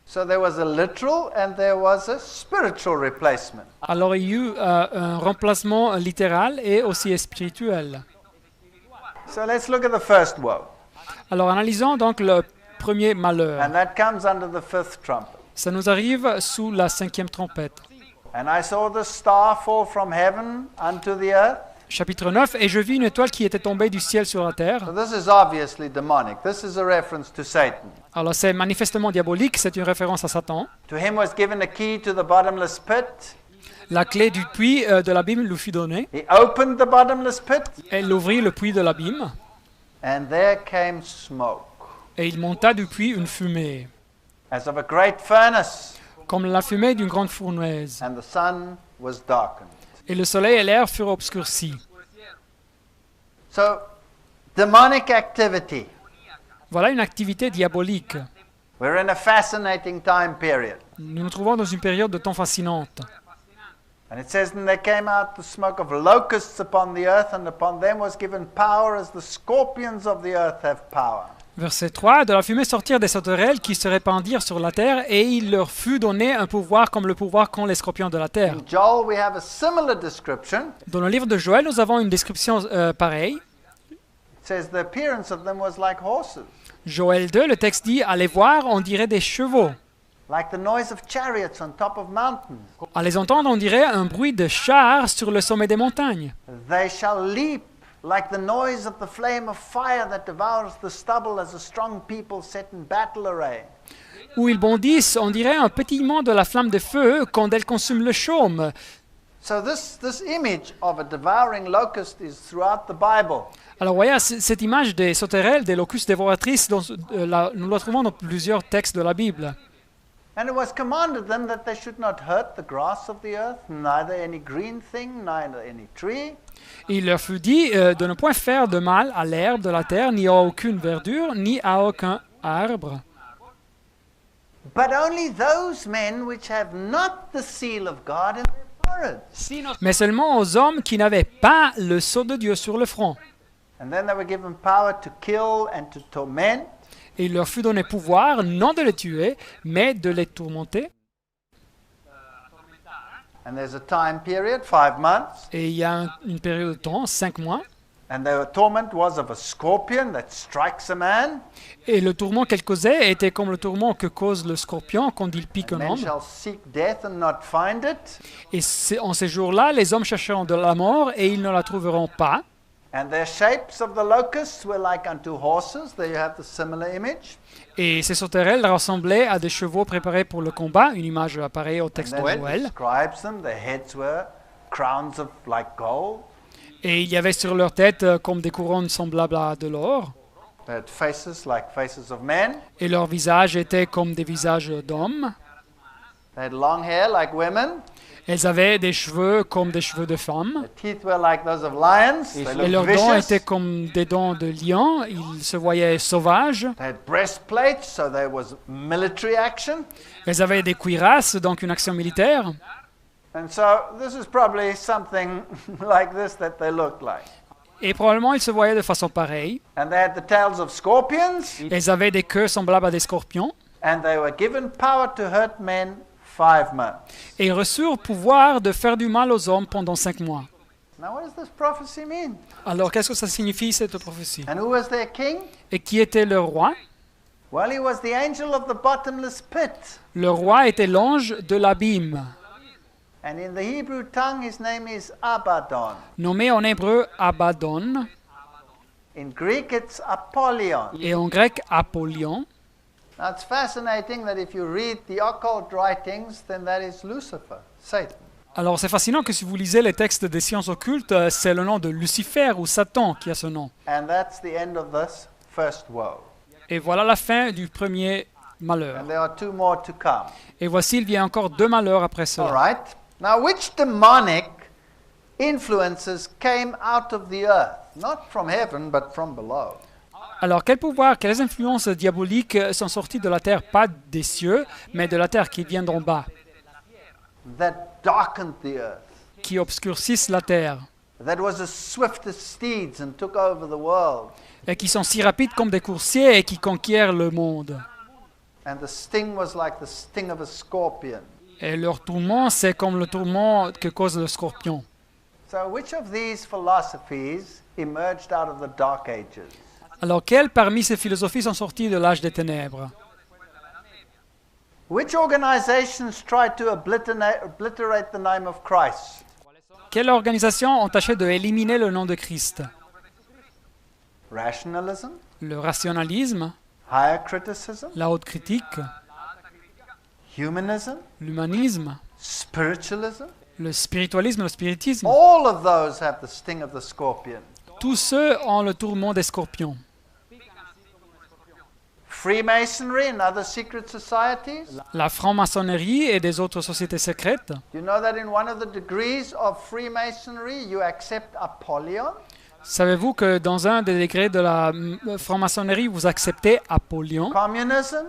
So there was a literal and there was a spiritual replacement. Alors il y eut un remplacement littéral et aussi spirituel. So let's look at the first woe. Alors analysons donc le premier malheur. And that comes under the fifth trumpet. Ça nous arrive sous la cinquième trompette. And I saw the star fall from heaven unto the earth. chapitre 9, « Et je vis une étoile qui était tombée du ciel sur la terre. So this is obviously demonic. This is a reference to Satan. » Alors c'est manifestement diabolique, c'est une référence à Satan. To him was given a key to the bottomless pit. La clé du puits de l'abîme lui fut donnée. He opened the bottomless pit, Elle ouvrit le puits de l'abîme, and there came smoke, et il monta du puits une fumée, as of a great furnace, comme la fumée d'une grande fournaise. and the sun was darkened. Et le soleil et l'air furent obscurcis. So, demonic activity. Voilà une activité diabolique. We're in a fascinating time period. Nous nous trouvons dans une période de temps fascinante. And it says, And there came out the smoke of locusts upon the earth, and upon them was given power as the scorpions of the earth have power. Verset 3, « De la fumée sortirent des sauterelles qui se répandirent sur la terre, et il leur fut donné un pouvoir comme le pouvoir qu'ont les scorpions de la terre. » In Joel, we have a similar description. Dans le livre de Joël, nous avons une description pareille. It says, The appearance of them was like horses, Joël 2, le texte dit « À les voir, on dirait des chevaux. like the noise of chariots on top of mountains. À les entendre, on dirait un bruit de chars sur le sommet des montagnes. They shall leap like the noise of the flame of fire that devours the stubble as a strong people set in battle array. » Où ils bondissent, on dirait un pétillement de la flamme de feu quand elle consume le chaume. So this image of a devouring locust is throughout the Bible. Alors voyez, cette image des sauterelles, des locustes dévoratrices, nous la trouvons dans plusieurs textes de la Bible. And it was commanded them that they should not hurt the grass of the earth, neither any green thing, neither any tree. Et il leur fut dit de ne point faire de mal à l'herbe de la terre, ni à aucune verdure, ni à aucun arbre. But only those men which have not the seal of God in their foreheads. Mais seulement aux hommes qui n'avaient pas le sceau de Dieu sur le front. And then they were given power to kill and to torment. Et il leur fut donné pouvoir, non de les tuer, mais de les tourmenter. And there's a time period, 5 months. Et il y a une période de temps, 5 mois. And the torment was of a scorpion that strikes a man. Et le tourment qu'elle causait était comme le tourment que cause le scorpion quand il pique un Men homme. shall seek death and not find it. Et en ces jours-là, les hommes chercheront de la mort et ils ne la trouveront pas. And their shapes of the locusts were like unto horses. There you have the similar image. Et ces sauterelles ressemblaient à des chevaux préparés pour le combat, une image pareille au And texte de then it Joël. describes them. Their heads were crowns of like gold. Et il y avait sur leur tête comme des couronnes semblables à de l'or. They had faces like faces of men. Et leurs visages étaient comme des visages d'hommes. They had long hair like women. Elles avaient des cheveux comme des cheveux de femmes. Their teeth were like those of lions. They Et looked leurs dents vicious. étaient comme des dents de lion. Ils se voyaient sauvages. They had breastplates, so there was military action. Elles avaient des cuirasses, donc une action militaire. And so this is probably something like this that they looked like. Et probablement ils se voyaient de façon pareille. And they had the tails of scorpions, Elles avaient des queues semblables à des scorpions. and they were given power to hurt men 5 months. Et ils reçurent pouvoir de faire du mal aux hommes pendant 5 mois. Now, what does this prophecy mean? Alors qu'est-ce que ça signifie cette prophétie? And who was their king? Et qui était le roi? Well, he was the angel of the bottomless pit. Le roi était l'ange de l'abîme, And in the Hebrew tongue, his name is Abaddon. nommé en hébreu Abaddon In Greek, it's Apollyon. et en grec Apollyon. Now, it's fascinating that if you read the occult writings, then that is Lucifer, Satan. Alors c'est fascinant que si vous lisez les textes des sciences occultes, c'est le nom de Lucifer ou Satan qui a ce nom. And that's the end of this first woe. Et voilà la fin du premier malheur. And there are 2 more to come. Et voici, il vient encore 2 malheurs après All cela. right. Now, which demonic influences came out of the earth? Not from heaven, but from below. Alors quel pouvoir, quelles influences diaboliques sont sorties de la terre, pas des cieux, mais de la terre qui vient d'en bas, That darkened the earth. qui obscurcissent la terre, That was as swift as steeds and took over the world. et qui sont si rapides comme des coursiers et qui conquièrent le monde. And the sting was like the sting of a scorpion. Et leur tourment, c'est comme le tourment que cause le scorpion. So, which of these philosophies emerged out of the Dark Ages? Alors quelles parmi ces philosophies sont sorties de l'âge des ténèbres? Which organizations tried to obliterate the name of Christ? Quelles organisations ont tâché de éliminer le nom de Christ? Rationalism, Le rationalisme, higher criticism, la haute critique, humanism, l'humanisme, spiritualism. le spiritualisme, le spiritisme. All of those have the sting of the scorpion. Tous ceux ont le tourment des scorpions. Freemasonry and other secret societies. La franc-maçonnerie et des autres sociétés secrètes. You know that in one of the degrees of Freemasonry, you accept Apollyon? Savez-vous que dans un des degrés de la franc-maçonnerie, vous acceptez Apollyon, Communism,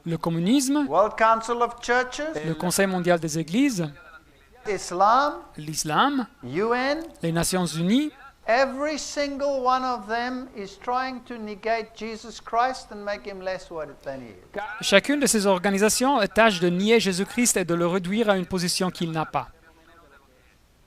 le communisme, World Council of Churches, le Conseil mondial des églises, Islam, l'islam, UN. les Nations unies. Every single one of them is trying to negate Jesus Christ and make him less than he is. Chacune de ces organisations tâche de nier Jésus-Christ et de le réduire à une position qu'il n'a pas.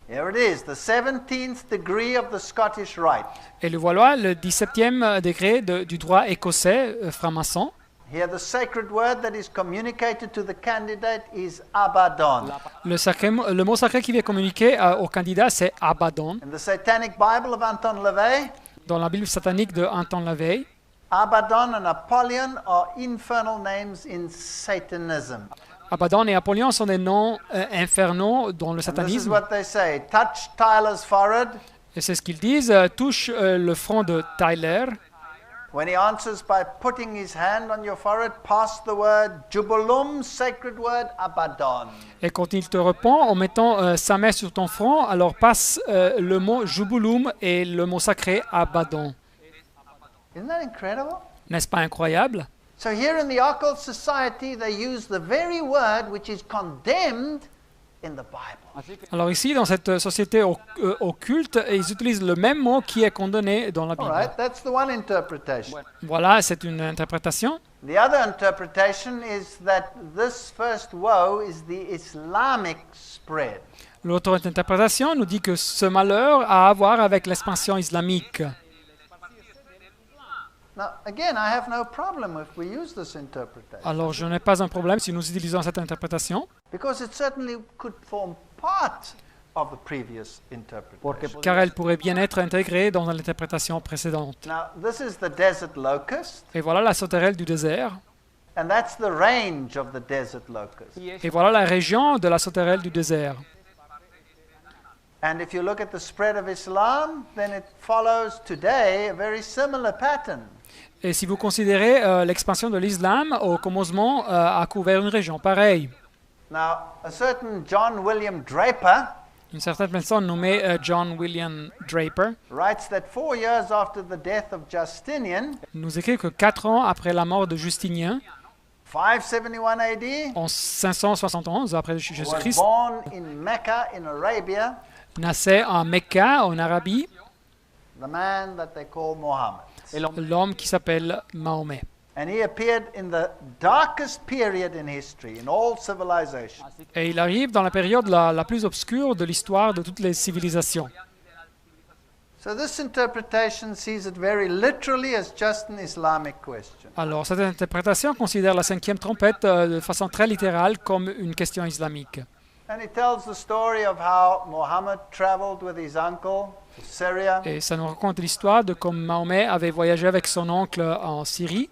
Here it is, the 17th degree of the Scottish Rite. Et le voilà, le 17e degré du droit écossais franc-maçon. Here the sacred word that is communicated to the candidate is Abaddon. Le mot sacré qui vient communiquer au candidat, c'est Abaddon. In the Satanic Bible of Anton LaVey, Dans la Bible satanique de Anton LaVey, Abaddon and Apollyon are infernal names in Satanism. Abaddon et Apollyon sont des noms infernaux dans le And this is satanisme. what they say, touch Tyler's forehead. Et c'est ce qu'ils disent, touche le front de Tyler. When he answers by putting his hand on your forehead, pass the word Jubulum, sacred word Abaddon. Et quand il te répond en mettant sa main sur ton front, alors passe le mot Jubulum et le mot sacré Abaddon. Isn't that incredible? N'est-ce pas incroyable? So here in the occult society, they use the very word which is condemned in the Bible. Alors ici, dans cette société occulte, ils utilisent le même mot qui est condamné dans la All Bible. right, that's the one interpretation. Voilà, c'est une interprétation. The other interpretation is that this first woe is the Islamic spread. L'autre interprétation nous dit que ce malheur a à voir avec l'expansion islamique. Now, again, I have no problem if we use this interpretation, Alors je n'ai pas un problème si nous utilisons cette interprétation, because it certainly could form part of the previous interpretation. car elle pourrait bien être intégrée dans l'interprétation précédente. Now, this is the desert locust, Et voilà la sauterelle du désert. and that's the range of the desert locust. Et voilà la région de la sauterelle du désert. And if you look at the spread of Islam, then it follows today a very similar pattern. Et si vous considérez l'expansion de l'islam, au commencement a couvert une région pareille. Now, a certain John William Draper Une certaine personne nommée John William Draper writes that 4 years after the death of Justinian, nous écrit que 4 ans après la mort de Justinien, 571 AD, en 571 après was Jésus-Christ, born in Mecca in Arabia, naissait en Mecca, en Arabie, the man that they call Muhammad. l'homme qui s'appelle Mahomet. And he appeared in the darkest period in history, in all civilization. Et il arrive dans la période la plus obscure de l'histoire de toutes les civilisations. So this interpretation sees it very literally as just an Islamic question. Alors, cette interprétation considère la cinquième trompette de façon très littérale comme une question islamique. And it tells the story of how Muhammad traveled with his uncle to Syria. Et ça nous raconte l'histoire de comment Mahomet avait voyagé avec son oncle en Syrie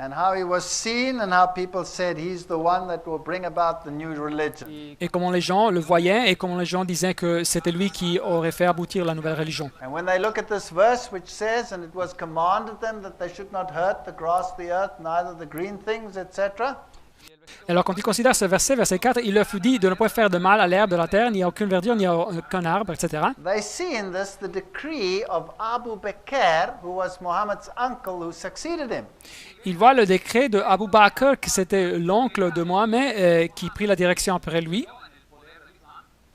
And how he was seen and how people said he's the one that will bring about the new religion. et comment les gens le voyaient et comment les gens disaient que c'était lui qui aurait fait aboutir la nouvelle religion. And when they look at this verse which says, and it was commanded them that they should not hurt the grass, the earth, neither the green things, etc. Alors quand ils considèrent ce verset, verset 4, il leur fut dit de ne pas faire de mal à l'herbe de la terre, ni à aucune verdure, ni à aucun arbre, etc. They see in this the decree of Abu Bakr, who was Muhammad's uncle who succeeded him. Ils voient le décret de Abu Bakr, qui c'était l'oncle de Mohammed, qui prit la direction après lui,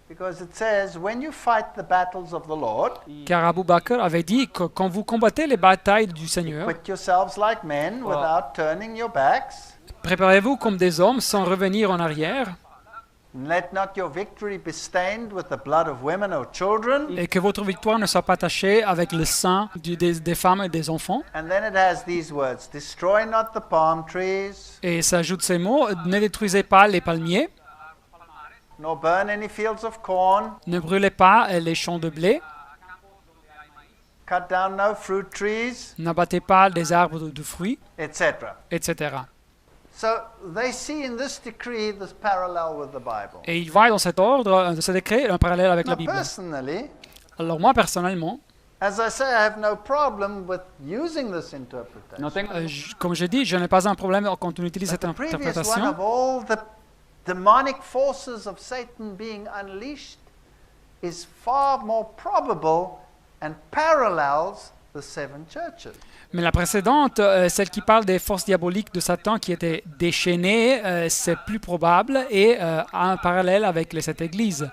Because it says, when you fight the battles of the Lord, car Abu Bakr avait dit que quand vous combattez les batailles du Seigneur, quit yourselves like men without turning your backs. préparez-vous comme des hommes sans revenir en arrière, Let not your victory be stained with the blood of women or children. et que votre victoire ne soit pas tachée avec le sang des femmes et des enfants. And then it has these words, destroy not the palm trees, Et ça ajoute ces mots, ne détruisez pas les palmiers, nor burn any fields of corn, ne brûlez pas les champs de blé, cut down no fruit trees, n'abattez pas des arbres de fruits, etc. etc. So they see in this decree this parallel with the Bible. Et il voit dans cet ordre, dans ce décret, un parallèle avec la Now, Bible. personally, Alors moi, personnellement, as I say, I have no problem with using this interpretation. comme je dis, je n'ai pas un problème quand on utilise But cette the previous one interprétation. of all the demonic forces of Satan being unleashed is far more probable and parallels the seven churches. Mais la précédente, celle qui parle des forces diaboliques de Satan qui étaient déchaînées, c'est plus probable et a un parallèle avec les 7 églises.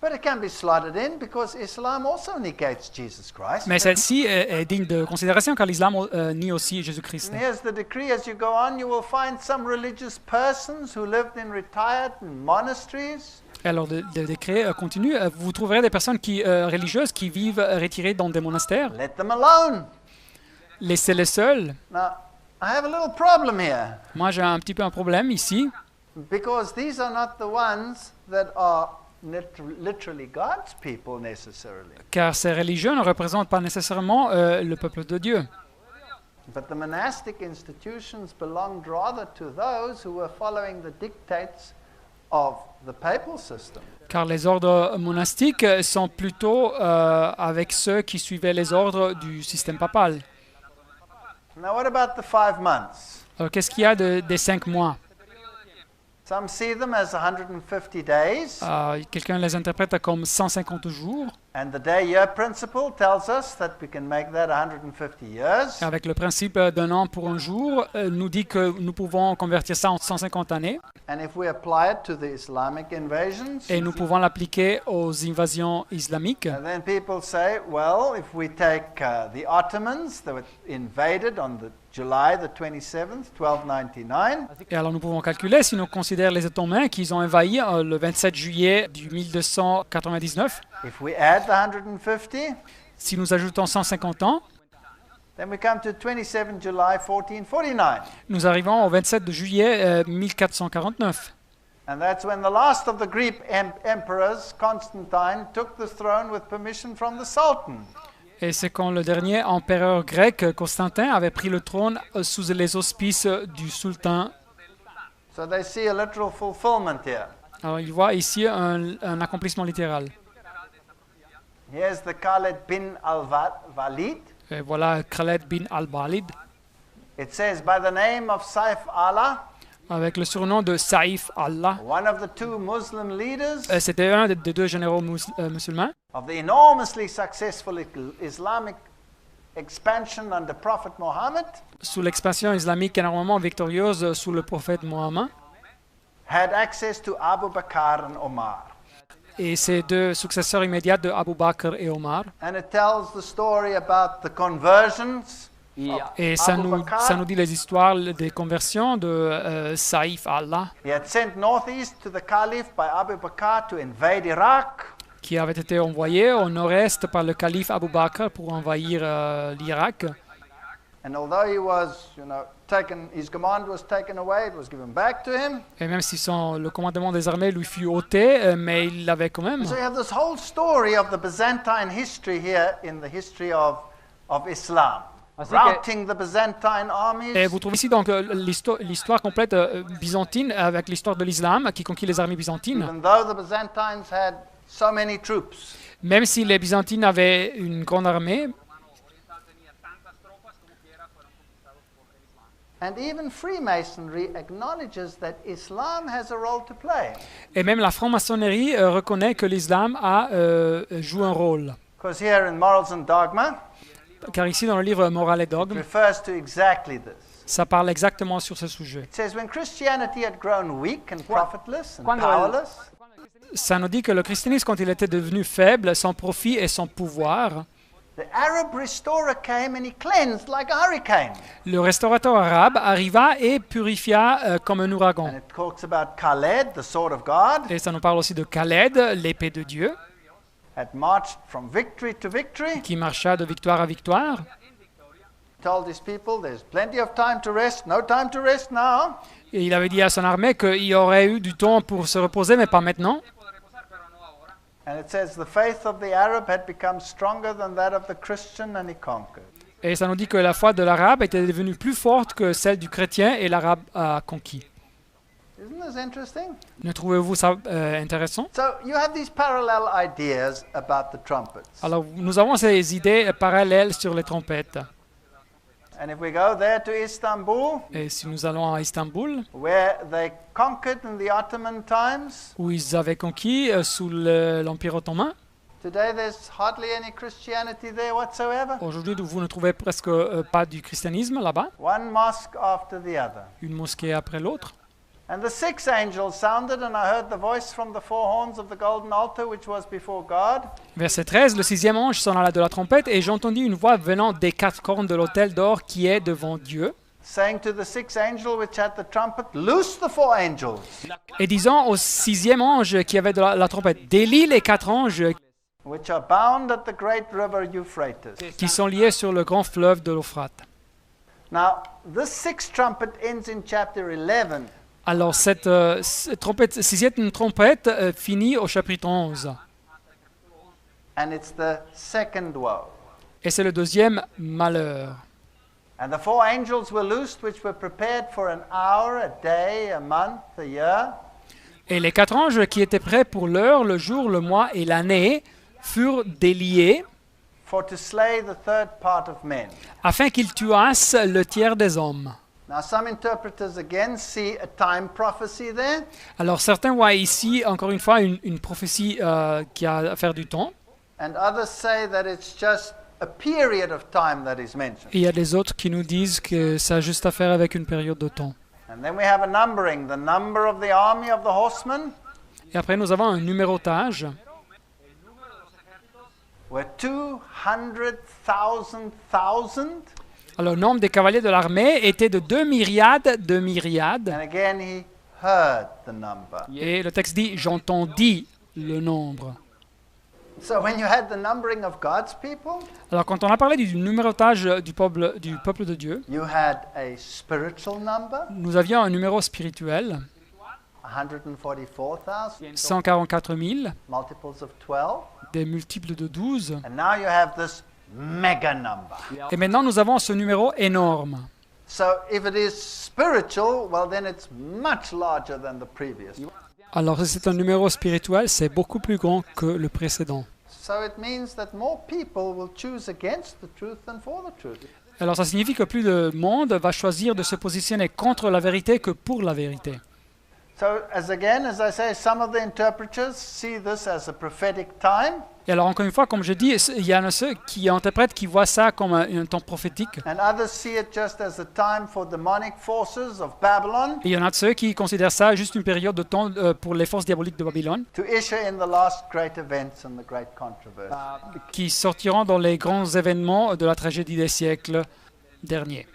But it can be slotted in because Islam also negates Jesus Christ. Mais celle-ci est digne de considération car l'islam nie aussi Jésus-Christ. And here's the decree. As you go on, you will find some religious persons who lived in retired monasteries. Alors le décret continue. Vous trouverez des personnes religieuses qui vivent retirées dans des monastères. Let them alone. Laissez-les seuls. Now, I have a little problem here Moi, j'ai un petit peu un problème ici because these are not the ones that are literally God's people necessarily. car ces religieux ne représentent pas nécessairement le peuple de Dieu. But the monastic institutions belonged rather to those who were following the dictates of the papal system. Car les ordres monastiques sont plutôt avec ceux qui suivaient les ordres du système papal. Now, what about the 5 months? Alors, qu'est-ce qu'il y a des 5 mois? Some see them as 150 days, Quelqu'un les interprète comme 150 jours. and the day-year principle tells us that we can make that 150 years. Avec le principe d'un an pour un jour, nous dit que nous pouvons convertir ça en 150 années. And if we apply it to the Islamic invasions, Et nous pouvons l'appliquer aux invasions islamiques. and then people say, well, if we take the Ottomans that were invaded on July the 27th, 1299, Et alors nous pouvons calculer, si nous considérons les Ottomans qu'ils ont envahi le 27 juillet du 1299, if we add the 150, si nous ajoutons 150 ans, then we come to 27 July 1449. nous arrivons au 27 de juillet 1449. And that's when the last of the Greek emperors, Constantine, took the throne with permission from the Sultan. Et c'est quand le dernier empereur grec, Constantin, avait pris le trône sous les auspices du sultan. So they see a literal fulfillment here. Alors il voit ici un accomplissement littéral. Here's the Khalid bin al-Walid. Et voilà Khaled bin al-Walid, It says, by the name of Saif Allah, avec le surnom de Saïf Allah. one of the 2 Muslim leaders C'était un des 2 généraux musulmans of the enormously successful Islamic expansion under Prophet Muhammad, sous l'expansion islamique énormément victorieuse sous le prophète Mohammed. had access to Abu Bakr and Omar. Et ces 2 successeurs immédiats de Abu Bakr et Omar. And it tells the story about the conversions. Et ça nous dit les histoires des conversions de Saïf Allah, He had sent northeast to the Caliph by Abu Bakr to invade Iraq. qui avait été envoyé au nord-est par le calife Abu Bakr pour envahir l'Irak. And although he was, his command was taken away, it was given back to him. Et même si le commandement des armées lui fut ôté, mais il l'avait quand même. So you have this whole story of the Byzantine history here in the history of Islam. Routing the Byzantine armies. Et vous trouvez ici donc l'histoire complète byzantine avec l'histoire de l'islam qui conquit les armées byzantines. Even though the Byzantines had so many troops. Même si les byzantines avaient une grande armée, And even Freemasonry acknowledges that Islam has a role to play. et même la franc-maçonnerie reconnaît que l'islam joue un rôle. Because here in Morals and Dogma, Car ici dans le livre Morale et it Dogme, refers to exactly this. ça parle exactement sur ce sujet. It says, when Christianity had grown weak and profitless and Quando- powerless, Ça nous dit que le christianisme, quand il était devenu faible, sans profit et sans pouvoir, the Arab restorer came and he cleansed like a hurricane. le restaurateur arabe arriva et purifia comme un And ouragan. it talks about Khaled, the sword of God, Et ça nous parle aussi de Khaled, l'épée de Dieu, had marched from victory to victory. qui marcha de victoire à victoire. told his people, there's plenty of time to rest, no time to rest now. Et il avait dit à son armée qu'il y aurait eu du temps pour se reposer, mais pas maintenant. And it says the faith of the Arab had become stronger than that of the Christian, and he conquered. Et ça nous dit que la foi de l'arabe était devenue plus forte que celle du chrétien et l'arabe a conquis. Isn't this interesting? Ne trouvez-vous ça intéressant? So you have these parallel ideas about the trumpets. Alors, nous avons ces idées parallèles sur les trompettes. And if we go there to Istanbul, Et si nous allons à Istanbul, where they conquered in the Ottoman times, où ils avaient conquis sous l'Empire ottoman, today there's hardly any Christianity there whatsoever. aujourd'hui vous ne trouvez presque pas du christianisme là-bas, One mosque after the other. une mosquée après l'autre. And the sixth angel sounded, and I heard the voice from the four horns of the golden altar which was before God, Verset 13, le sixième ange sonna de la trompette et j'entendis une voix venant des quatre cornes de l'autel d'or qui est devant Dieu, saying to the sixth angel which had the trumpet, loose the four angels, et disant au sixième ange qui avait de la trompette, délie les quatre anges which are bound at the great river Euphrates. qui sont liés sur le grand fleuve de l'Euphrate. Now, this sixth trumpet ends in chapter 11. Alors cette sixième trompette finit au chapitre 11. And it's the second woe. Et c'est le deuxième malheur. And the four angels were loosed, which were prepared for an hour, a day, a month, a year. Et les quatre anges qui étaient prêts pour l'heure, le jour, le mois et l'année furent déliés For to slay the third part of men. afin qu'ils tuassent le tiers des hommes. Now, some interpreters again see a time prophecy there, Alors certains voient ici, encore une fois, une prophétie qui a affaire du temps. and others say that it's just a period of time that is mentioned. Et il y a des autres qui nous disent que ça a juste affaire avec une période de temps. And then we have a numbering, the number of the army of the horsemen Et après, nous avons un numérotage. were 200,000. Alors le nombre des cavaliers de l'armée était de 2 myriades de myriades. And again, he heard the number. Et le texte dit, j'entendis le nombre. So when you had the numbering of God's people, Alors quand on a parlé du numérotage du peuple de Dieu, you had a spiritual number, nous avions un numéro spirituel, 144,000, 144 000, multiples of 12. des multiples de 12. And now you have this mega number. Et maintenant, nous avons ce numéro énorme. So if it is spiritual, well, then it's much larger than the previous. Alors si c'est un numéro spirituel, c'est beaucoup plus grand que le précédent. So it means that more people will choose against the truth than for the truth. Alors ça signifie que plus de monde va choisir de se positionner contre la vérité que pour la vérité. So as I say, some of the interpreters see this as a prophetic time, Et alors encore une fois, comme je dis, il y en a ceux qui interprètent, qui voient ça comme un temps prophétique. and others see it just as a time for demonic forces of Babylon Et il y en a de ceux qui considèrent ça juste une période de temps pour les forces diaboliques de Babylone, to usher in the last great events and the great controversy. qui sortiront dans les grands événements de la tragédie des siècles derniers.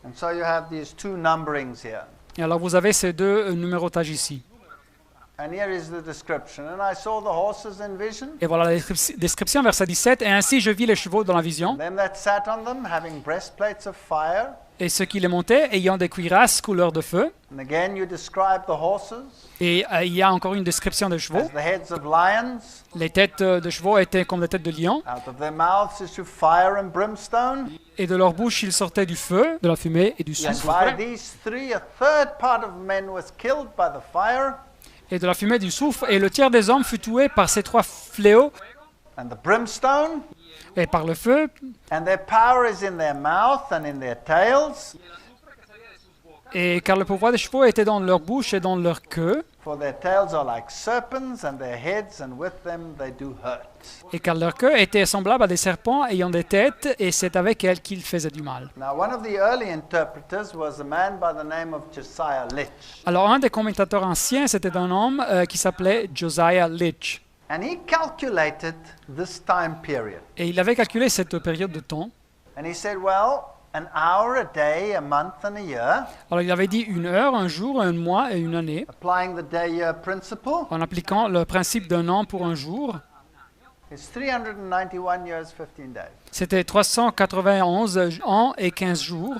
And so you have these two numberings here. Et alors vous avez ces deux numérotages ici. And here is the description. And I saw the horses in vision, Et voilà la description, verset 17. Et ainsi je vis les chevaux dans la vision, them that sat on them having breastplates of fire. et ceux qui les montaient ayant des cuirasses couleur de feu. And again you describe the horses Et il y a encore une description des as chevaux. the heads of lions. Les têtes de chevaux étaient comme des têtes de lions. Out of their mouths issue fire and brimstone. Et de leur bouche il sortait du feu, de la fumée et du And soufre. by these three, a third part of men was killed by the fire, Et de la fumée et du soufre. Et le tiers des hommes fut tué par ces trois fléaux and the brimstone. et par le feu. And their power is in their mouth and in their tails. Et car le pouvoir des chevaux était dans leur bouche et dans leur queue. For their tails are like serpents, and their heads, and with them they do hurt. Et car leur queue était semblable à des serpents ayant des têtes, et c'est avec elles qu'ils faisaient du mal. Now, one of the early interpreters was a man by the name of Josiah Litch. Alors un des commentateurs anciens, c'était un homme qui s'appelait Josiah Litch. And he calculated this time period. Et il avait calculé cette période de temps. And he said, well, an hour, a day, a month, and a year, Alors il avait dit une heure, un jour, un mois et une année, applying the day-year principle. en appliquant le principe d'un an pour un jour, It's 391 years, 15 days. C'était 391 ans et 15 jours.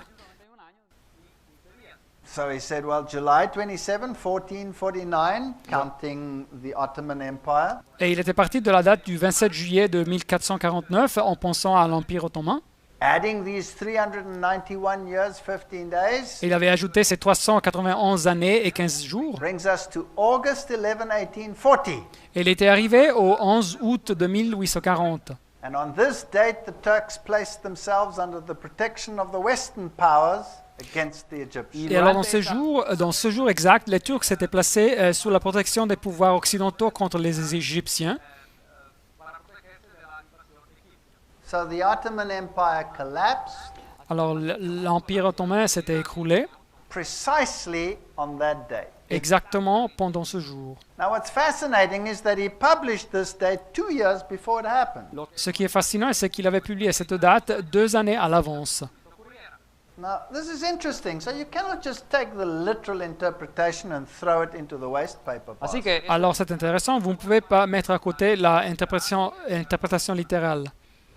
So he said, well, July 27, 1449, counting the Ottoman Empire. Et il était parti de la date du 27 juillet de 1449 en pensant à l'Empire ottoman. Adding these 391 years, 15 days, Il avait ajouté ces 391 années et 15 jours. brings us to August 11, 1840. Et il était arrivé au 11 août de 1840. And on this date, the Turks placed themselves under the protection of the Western powers against the Egyptians. Et alors dans ce jour exact, les Turcs s'étaient placés sous la protection des pouvoirs occidentaux contre les Égyptiens. So the Ottoman Empire collapsed Alors l'Empire ottoman s'était écroulé precisely on that day. exactement pendant ce jour. Now, what's fascinating is that he published this date 2 years before it happened. Ce qui est fascinant, c'est qu'il avait publié cette date 2 années à l'avance. Now, this is interesting. So you cannot just take the literal interpretation and throw it into the waste paper Así basket. que Alors c'est intéressant, vous ne pouvez pas mettre à côté l'interprétation littérale.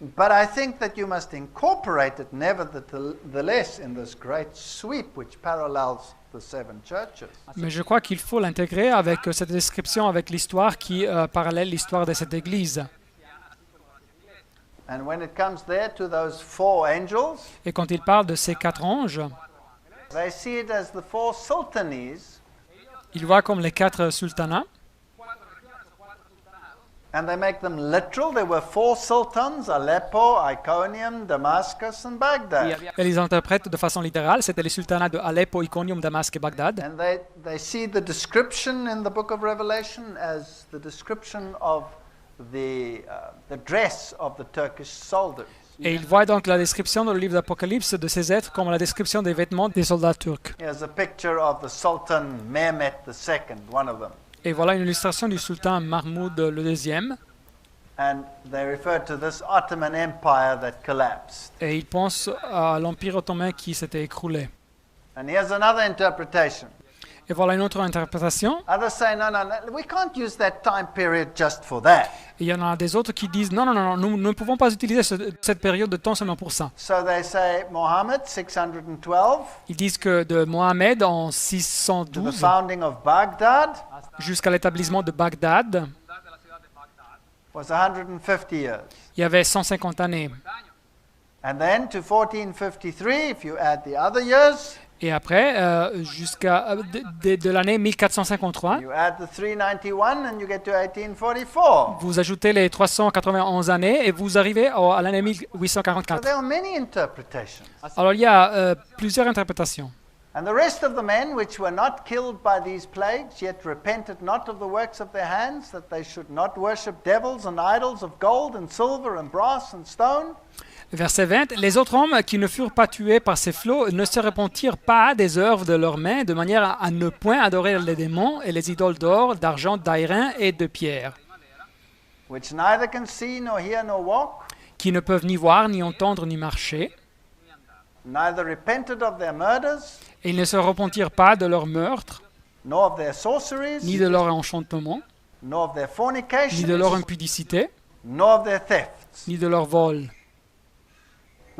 But I think that you must incorporate it nevertheless in this great sweep which parallels the seven churches. Mais je crois qu'il faut l'intégrer avec cette description, avec l'histoire qui parallèle l'histoire de cette église. And when it comes there to those 4 angels, Et quand il parle de ces 4 anges, they see it as the 4 sultanies, il voit comme les 4 sultanats. and they make them literal. There were 4 sultans, Aleppo, Iconium, Damascus, and Baghdad. Et les interprètent de façon littérale. C'était les sultanats de Aleppo, Iconium, Damas et Bagdad. And they see the description in the book of Revelation as the description of the dress of the Turkish soldiers. Et ils voient donc la description dans le livre d'Apocalypse de ces êtres comme la description des vêtements des soldats turcs. Here's a picture of the Sultan Mehmet II, one of them. Et voilà une illustration du sultan Mahmoud le deuxième. And they refer to this Ottoman Empire that collapsed. Et ils pensent à l'Empire ottoman qui s'était écroulé. And here's another interpretation. Et voilà une autre interprétation. Others say, no, we can't use that time period just for that. Et il y en a des autres qui disent non, nous ne pouvons pas utiliser cette période de temps seulement pour ça. So they say Muhammad, 612, Ils disent que de Mohammed en to the 612 founding of Baghdad, jusqu'à l'établissement de Bagdad, was 150 years. il y avait 150 années. And then to 1453, if you add the other years, Et après, jusqu'à de l'année 1453, you add the 391 and you get to 1844. vous ajoutez les 391 années et vous arrivez à l'année So 1844. there are many interpretations. Alors il y a plusieurs interprétations. And the rest of the men which were not killed by these plagues, yet repented not of the works of their hands, that they should not worship devils and idols of gold and silver and brass and stone. Verset 20. Les autres hommes qui ne furent pas tués par ces flots ne se repentirent pas des œuvres de leurs mains, de manière à ne point adorer les démons et les idoles d'or, d'argent, d'airain et de pierre, Which neither can see nor hear nor walk, qui ne peuvent ni voir, ni entendre, ni marcher. neither repented of their murders, Et ils ne se repentirent pas de leurs meurtres, nor of their sorceries, ni de leur enchantement, nor of their ni de leur fornications, impudicité, nor of their thefts. ni de leur vol.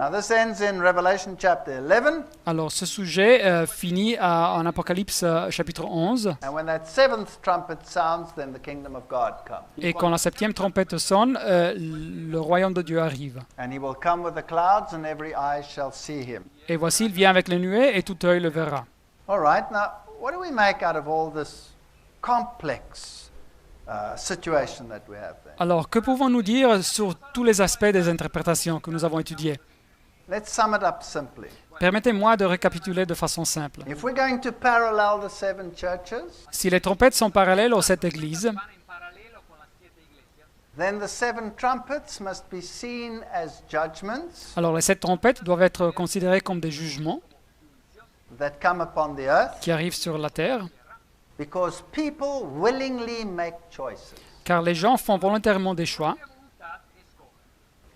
Now this ends in Revelation chapter 11, Alors ce sujet finit en Apocalypse chapitre 11. and when that 7th trumpet sounds, then the kingdom of God comes. Et quand la 7e trompette sonne, le royaume de Dieu arrive. And he will come with the clouds, and every eye shall see him. Et voici, il vient avec les nuées et tout œil le verra. All right, now what do we make out of all this complex situation that we have there? Alors, que pouvons-nous dire sur tous les aspects des interprétations que nous avons étudiées? Let's sum it up simply. Permettez-moi de récapituler de façon simple. If we're going to parallel the 7 churches, Si les trompettes sont parallèles aux 7 églises, then the 7 trumpets must be seen as judgments alors les 7 trompettes doivent être considérées comme des jugements that come upon the earth qui arrivent sur la terre, because people willingly make choices. car les gens font volontairement des choix.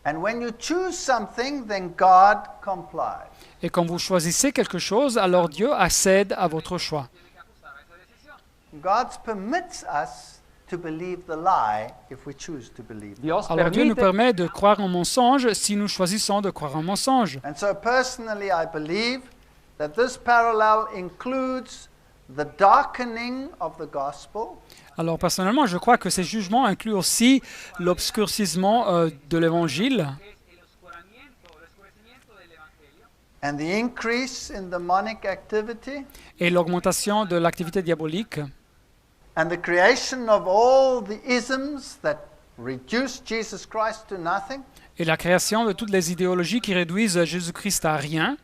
And when you choose something, then God complies. Et quand vous choisissez quelque chose, alors Dieu accède à votre choix. God permits us to believe the lie if we choose to believe. Dios Alors Dieu nous permite permet de croire en mensonge si nous choisissons de croire en mensonge. And so personally, I believe that this parallel includes the darkening of the gospel Alors personnellement, je crois que ces jugements incluent aussi l'obscurcissement de l'évangile and the increase in demonic activity et l'augmentation de l'activité diabolique and the creation of all the isms that reduce Jesus Christ to nothing. et la création de toutes les idéologies qui réduisent Jésus-Christ à rien.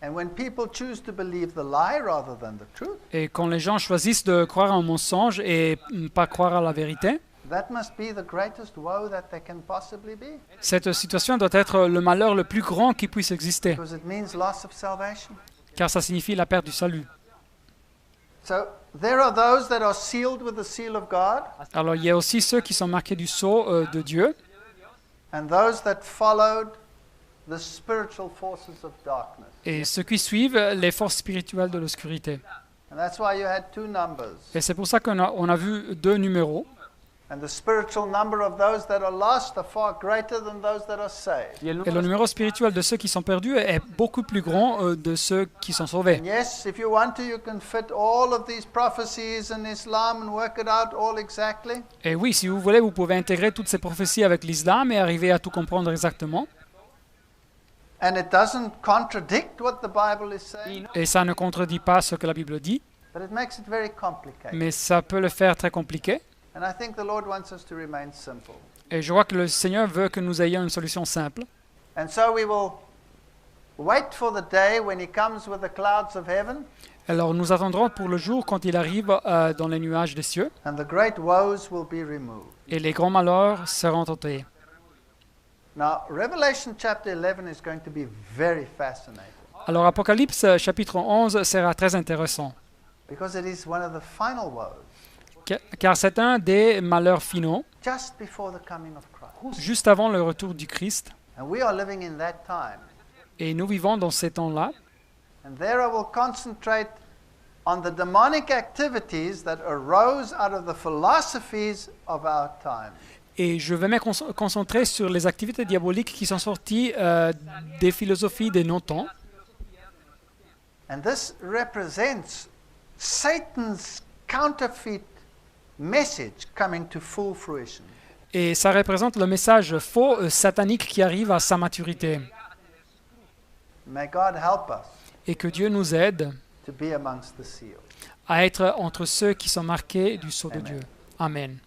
And when people choose to believe the lie rather than the truth, Et quand les gens choisissent de croire en mensonge et pas croire à la vérité, that must be the greatest woe that there can possibly be, cette situation doit être le malheur le plus grand qui puisse exister, because it means loss of salvation. car ça signifie la perte du salut. So there are those that are sealed with the seal of God, Alors il y a aussi ceux qui sont marqués du sceau de Dieu, and those that followed the spiritual forces of darkness. et ceux qui suivent les forces spirituelles de l'obscurité. And that's why you had two numbers. Et c'est pour ça on a vu deux numéros. And the spiritual number of those that are lost are far greater than those that are saved. y el Et le número numéro spirituel de ceux qui sont perdus est beaucoup plus grand de ceux qui sont sauvés. And yes, if you want to, you can fit all of these prophecies in Islam and work it out all exactly. Et oui, si vous voulez, vous pouvez intégrer toutes ces prophéties avec l'islam et arriver à tout comprendre exactement. And it doesn't contradict what the Bible is saying, Et ça ne contredit pas ce que la Bible dit, but it makes it very complicated. mais ça peut le faire très compliqué. And I think the Lord wants us to remain simple. Et je vois que le Seigneur veut que nous ayons une solution simple. And so we will wait for the day when He comes with the clouds of heaven Alors nous attendrons pour le jour quand il arrive dans les nuages des cieux, and the great woes will be removed. et les grands malheurs seront ôtés. Now, Revelation chapter 11 is going to be very fascinating Alors Apocalypse chapitre 11 sera très intéressant, because it is one of the final woes car c'est un des malheurs finaux, just before the coming of Christ. juste avant le retour du Christ. And we are living in that time. Et nous vivons dans ces temps-là. And there I will concentrate on the demonic activities that arose out of the philosophies of our time. Et je vais me concentrer sur les activités diaboliques qui sont sorties des philosophies de nos temps. And this represents Satan's counterfeit message coming to full fruition. Et ça représente le message faux satanique qui arrive à sa maturité. May God help us Et que Dieu nous aide to be amongst the sealed. à être entre ceux qui sont marqués du sceau de Amen. Dieu. Amen.